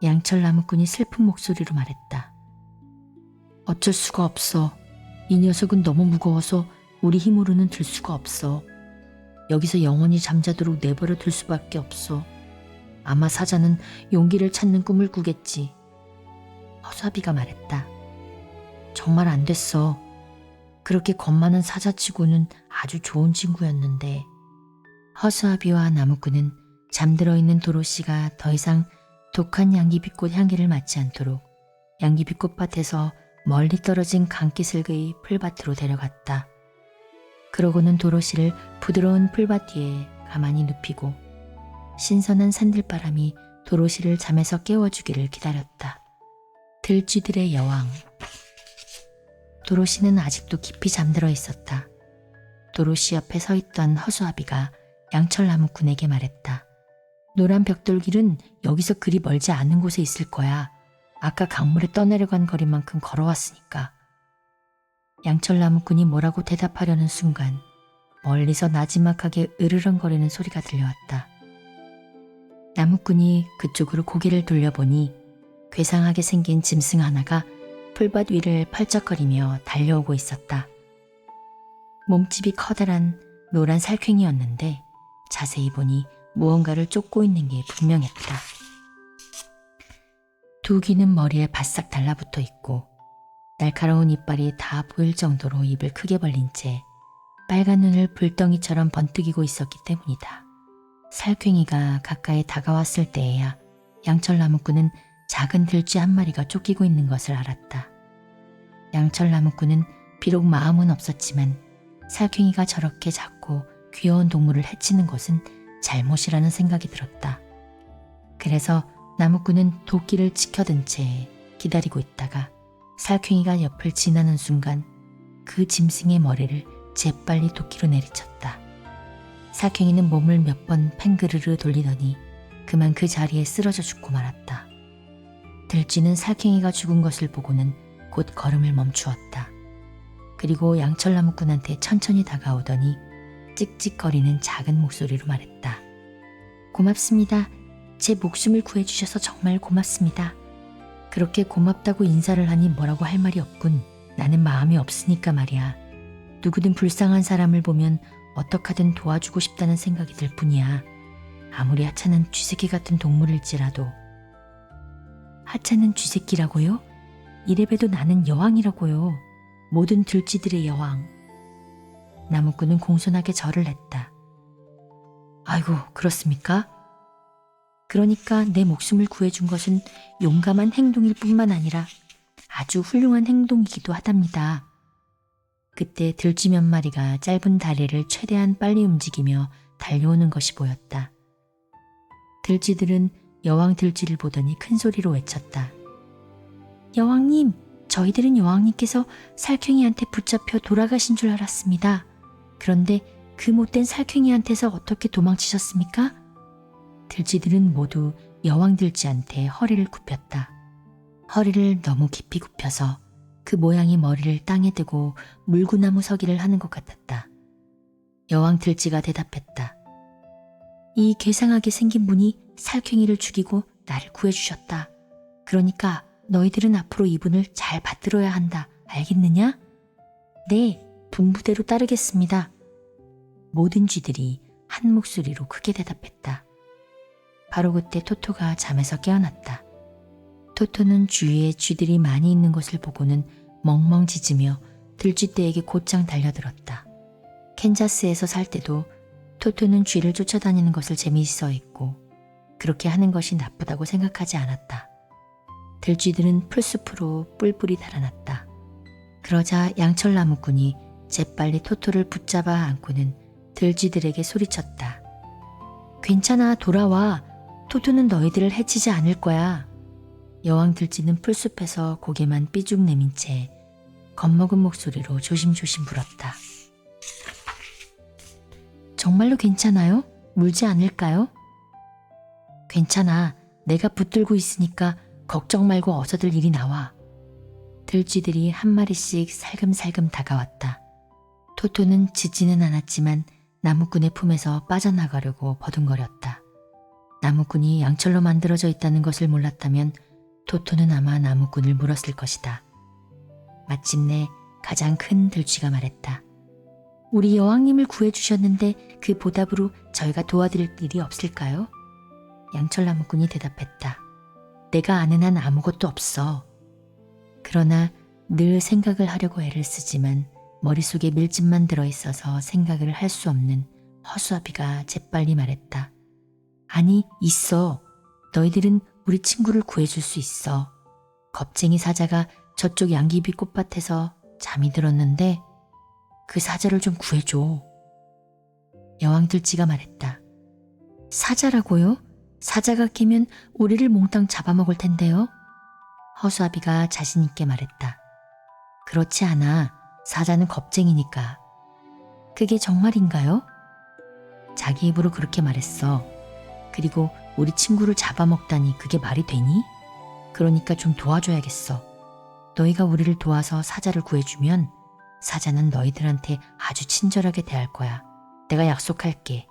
양철나무꾼이 슬픈 목소리로 말했다. 어쩔 수가 없어. 이 녀석은 너무 무거워서 우리 힘으로는 들 수가 없어. 여기서 영원히 잠자도록 내버려 둘 수밖에 없어. 아마 사자는 용기를 찾는 꿈을 꾸겠지. 허수아비가 말했다. 정말 안 됐어. 그렇게 겁 많은 사자치고는 아주 좋은 친구였는데. 허수아비와 나무꾼은 잠들어 있는 도로시가 더 이상 독한 양귀비꽃 향기를 맡지 않도록 양귀비꽃밭에서 멀리 떨어진 강기슭의 풀밭으로 데려갔다. 그러고는 도로시를 부드러운 풀밭 뒤에 가만히 눕히고 신선한 산들바람이 도로시를 잠에서 깨워주기를 기다렸다. 들쥐들의 여왕. 도로시는 아직도 깊이 잠들어 있었다. 도로시 옆에 서 있던 허수아비가 양철나무꾼에게 말했다. 노란 벽돌길은 여기서 그리 멀지 않은 곳에 있을 거야. 아까 강물에 떠내려간 거리만큼 걸어왔으니까. 양철나무꾼이 뭐라고 대답하려는 순간 멀리서 나지막하게 으르렁거리는 소리가 들려왔다. 나무꾼이 그쪽으로 고개를 돌려보니 괴상하게 생긴 짐승 하나가 풀밭 위를 펄쩍거리며 달려오고 있었다. 몸집이 커다란 노란 살쾡이였는데 자세히 보니 무언가를 쫓고 있는 게 분명했다. 두 귀는 머리에 바싹 달라붙어 있고 날카로운 이빨이 다 보일 정도로 입을 크게 벌린 채 빨간 눈을 불덩이처럼 번뜩이고 있었기 때문이다. 살쾡이가 가까이 다가왔을 때에야 양철나무꾼은 작은 들쥐 한 마리가 쫓기고 있는 것을 알았다. 양철나무꾼은 비록 마음은 없었지만 살쾡이가 저렇게 작고 귀여운 동물을 해치는 것은 잘못이라는 생각이 들었다. 그래서 나무꾼은 도끼를 치켜든 채 기다리고 있다가 살쾡이가 옆을 지나는 순간 그 짐승의 머리를 재빨리 도끼로 내리쳤다. 살쾡이는 몸을 몇 번 팽그르르 돌리더니 그만 그 자리에 쓰러져 죽고 말았다. 들쥐는 살쾡이가 죽은 것을 보고는 곧 걸음을 멈추었다. 그리고 양철나무꾼한테 천천히 다가오더니 찍찍거리는 작은 목소리로 말했다. 고맙습니다. 제 목숨을 구해주셔서 정말 고맙습니다. 그렇게 고맙다고 인사를 하니 뭐라고 할 말이 없군. 나는 마음이 없으니까 말이야. 누구든 불쌍한 사람을 보면 어떡하든 도와주고 싶다는 생각이 들 뿐이야. 아무리 하찮은 쥐새끼 같은 동물일지라도. 하찮은 쥐새끼라고요? 이래봬도 나는 여왕이라고요. 모든 들쥐들의 여왕. 나무꾼은 공손하게 절을 했다. 아이고, 그렇습니까? 그러니까 내 목숨을 구해준 것은 용감한 행동일 뿐만 아니라 아주 훌륭한 행동이기도 하답니다. 그때 들쥐 몇 마리가 짧은 다리를 최대한 빨리 움직이며 달려오는 것이 보였다. 들쥐들은 여왕 들쥐를 보더니 큰 소리로 외쳤다. 여왕님, 저희들은 여왕님께서 살쾡이한테 붙잡혀 돌아가신 줄 알았습니다. 그런데 그 못된 살쾡이한테서 어떻게 도망치셨습니까? 들쥐들은 모두 여왕 들쥐한테 허리를 굽혔다. 허리를 너무 깊이 굽혀서 그 모양이 머리를 땅에 대고 물구나무 서기를 하는 것 같았다. 여왕 들쥐가 대답했다. 이 괴상하게 생긴 분이 살쾡이를 죽이고 나를 구해주셨다. 그러니까 너희들은 앞으로 이분을 잘 받들어야 한다. 알겠느냐? 네, 분부대로 따르겠습니다. 모든 쥐들이 한 목소리로 크게 대답했다. 바로 그때 토토가 잠에서 깨어났다. 토토는 주위에 쥐들이 많이 있는 것을 보고는 멍멍 짖으며 들쥐떼에게 곧장 달려들었다. 캔자스에서 살 때도 토토는 쥐를 쫓아다니는 것을 재미있어 했고 그렇게 하는 것이 나쁘다고 생각하지 않았다. 들쥐들은 풀숲으로 뿔뿔이 달아났다. 그러자 양철나무꾼이 재빨리 토토를 붙잡아 안고는 들쥐들에게 소리쳤다. 괜찮아, 돌아와. 토토는 너희들을 해치지 않을 거야. 여왕 들쥐는 풀숲에서 고개만 삐죽 내민 채 겁먹은 목소리로 조심조심 물었다. 정말로 괜찮아요? 물지 않을까요? 괜찮아. 내가 붙들고 있으니까 걱정 말고 어서들 이리 나와. 들쥐들이 한 마리씩 살금살금 다가왔다. 토토는 짖지는 않았지만 나무꾼의 품에서 빠져나가려고 버둥거렸다. 나무꾼이 양철로 만들어져 있다는 것을 몰랐다면 토토는 아마 나무꾼을 물었을 것이다. 마침내 가장 큰 들쥐가 말했다. 우리 여왕님을 구해주셨는데 그 보답으로 저희가 도와드릴 일이 없을까요? 양철나무꾼이 대답했다. 내가 아는 한 아무것도 없어. 그러나 늘 생각을 하려고 애를 쓰지만 머릿속에 밀집만 들어있어서 생각을 할 수 없는 허수아비가 재빨리 말했다. 아니, 있어. 너희들은 우리 친구를 구해줄 수 있어. 겁쟁이 사자가 저쪽 양귀비 꽃밭에서 잠이 들었는데 그 사자를 좀 구해줘. 여왕 들쥐가 말했다. 사자라고요? 사자가 깨면 우리를 몽땅 잡아먹을 텐데요. 허수아비가 자신 있게 말했다. 그렇지 않아. 사자는 겁쟁이니까. 그게 정말인가요? 자기 입으로 그렇게 말했어. 그리고 우리 친구를 잡아먹다니 그게 말이 되니? 그러니까 좀 도와줘야겠어. 너희가 우리를 도와서 사자를 구해주면 사자는 너희들한테 아주 친절하게 대할 거야. 내가 약속할게.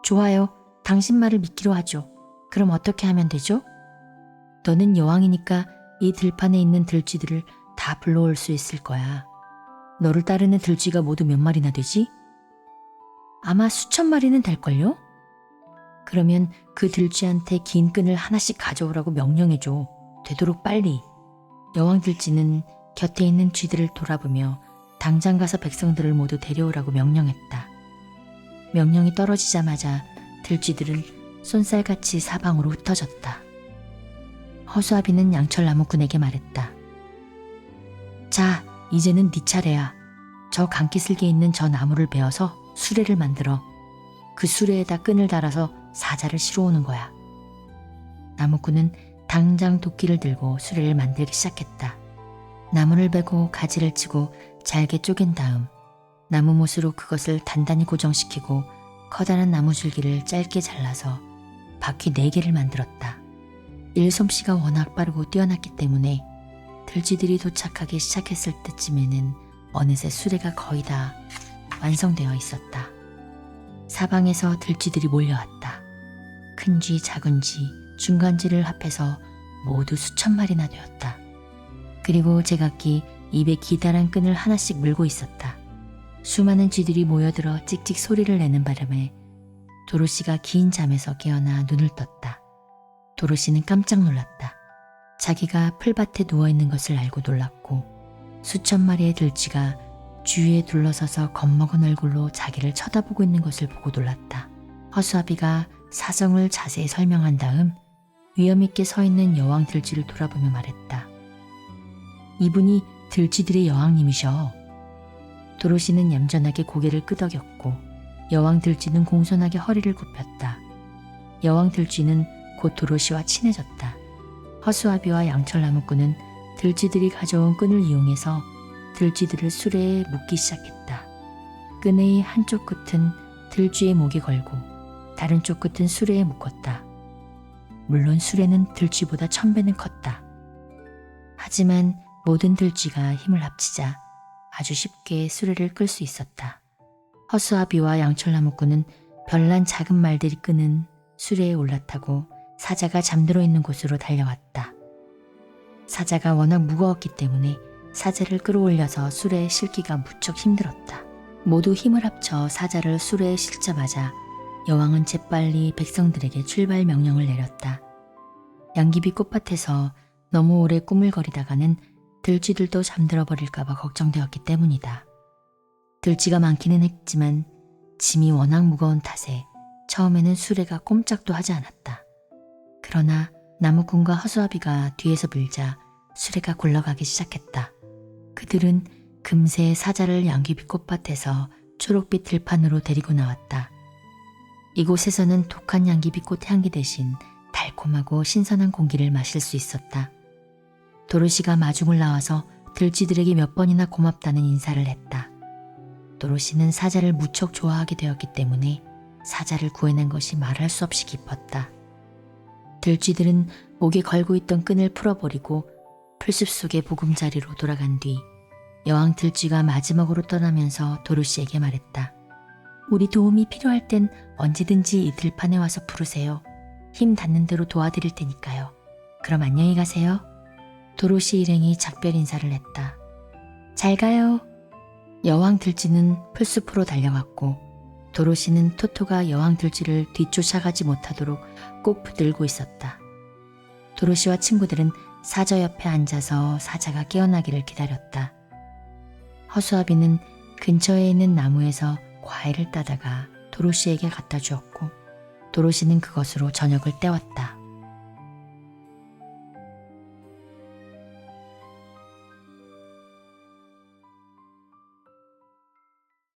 좋아요. 당신 말을 믿기로 하죠. 그럼 어떻게 하면 되죠? 너는 여왕이니까 이 들판에 있는 들쥐들을 다 불러올 수 있을 거야. 너를 따르는 들쥐가 모두 몇 마리나 되지? 아마 수천 마리는 될걸요? 그러면 그 들쥐한테 긴 끈을 하나씩 가져오라고 명령해줘. 되도록 빨리. 여왕 들쥐는 곁에 있는 쥐들을 돌아보며 당장 가서 백성들을 모두 데려오라고 명령했다. 명령이 떨어지자마자 들쥐들은 쏜살같이 사방으로 흩어졌다. 허수아비는 양철나무꾼에게 말했다. 자, 이제는 네 차례야. 저 강기슭에 있는 저 나무를 베어서 수레를 만들어. 그 수레에다 끈을 달아서 사자를 실어오는 거야. 나무꾼은 당장 도끼를 들고 수레를 만들기 시작했다. 나무를 베고 가지를 치고 잘게 쪼갠 다음 나무 못으로 그것을 단단히 고정시키고 커다란 나무 줄기를 짧게 잘라서 바퀴 4개를 만들었다. 일솜씨가 워낙 빠르고 뛰어났기 때문에 들쥐들이 도착하기 시작했을 때쯤에는 어느새 수레가 거의 다 완성되어 있었다. 사방에서 들쥐들이 몰려왔다. 큰 쥐, 작은 쥐, 중간 쥐를 합해서 모두 수천 마리나 되었다. 그리고 제각기 입에 기다란 끈을 하나씩 물고 있었다. 수많은 쥐들이 모여들어 찍찍 소리를 내는 바람에 도로시가 긴 잠에서 깨어나 눈을 떴다. 도로시는 깜짝 놀랐다. 자기가 풀밭에 누워있는 것을 알고 놀랐고 수천 마리의 들쥐가 주위에 둘러서서 겁먹은 얼굴로 자기를 쳐다보고 있는 것을 보고 놀랐다. 허수아비가 사정을 자세히 설명한 다음 위험있게 서 있는 여왕 들쥐를 돌아보며 말했다. 이분이 들쥐들의 여왕님이셔. 도로시는 얌전하게 고개를 끄덕였고 여왕 들쥐는 공손하게 허리를 굽혔다. 여왕 들쥐는 곧 도로시와 친해졌다. 허수아비와 양철나무꾼은 들쥐들이 가져온 끈을 이용해서 들쥐들을 수레에 묶기 시작했다. 끈의 한쪽 끝은 들쥐의 목에 걸고 다른 쪽 끝은 수레에 묶었다. 물론 수레는 들쥐보다 1000배는 컸다. 하지만 모든 들쥐가 힘을 합치자 아주 쉽게 수레를 끌 수 있었다. 허수아비와 양철나무꾼은 별난 작은 말들이 끄는 수레에 올라타고 사자가 잠들어 있는 곳으로 달려갔다. 사자가 워낙 무거웠기 때문에 사자를 끌어올려서 수레에 싣기가 무척 힘들었다. 모두 힘을 합쳐 사자를 수레에 싣자마자 여왕은 재빨리 백성들에게 출발 명령을 내렸다. 양귀비 꽃밭에서 너무 오래 꾸물거리다가는 들쥐들도 잠들어 버릴까봐 걱정되었기 때문이다. 들쥐가 많기는 했지만 짐이 워낙 무거운 탓에 처음에는 수레가 꼼짝도 하지 않았다. 그러나 나무꾼과 허수아비가 뒤에서 밀자 수레가 굴러가기 시작했다. 그들은 금세 사자를 양귀비 꽃밭에서 초록빛 들판으로 데리고 나왔다. 이곳에서는 독한 양귀비꽃 향기 대신 달콤하고 신선한 공기를 마실 수 있었다. 도로시가 마중을 나와서 들쥐들에게 몇 번이나 고맙다는 인사를 했다. 도로시는 사자를 무척 좋아하게 되었기 때문에 사자를 구해낸 것이 말할 수 없이 기뻤다. 들쥐들은 목에 걸고 있던 끈을 풀어버리고 풀숲 속의 보금자리로 돌아간 뒤 여왕 들쥐가 마지막으로 떠나면서 도로시에게 말했다. 우리 도움이 필요할 땐 언제든지 이 들판에 와서 부르세요. 힘 닿는 대로 도와드릴 테니까요. 그럼 안녕히 가세요. 도로시 일행이 작별 인사를 했다. 잘 가요. 여왕 들쥐는 풀숲으로 달려갔고 도로시는 토토가 여왕 들쥐를 뒤쫓아가지 못하도록 꼭 붙들고 있었다. 도로시와 친구들은 사자 옆에 앉아서 사자가 깨어나기를 기다렸다. 허수아비는 근처에 있는 나무에서 과일을 따다가 도로시에게 갖다 주었고 도로시는 그것으로 저녁을 때웠다.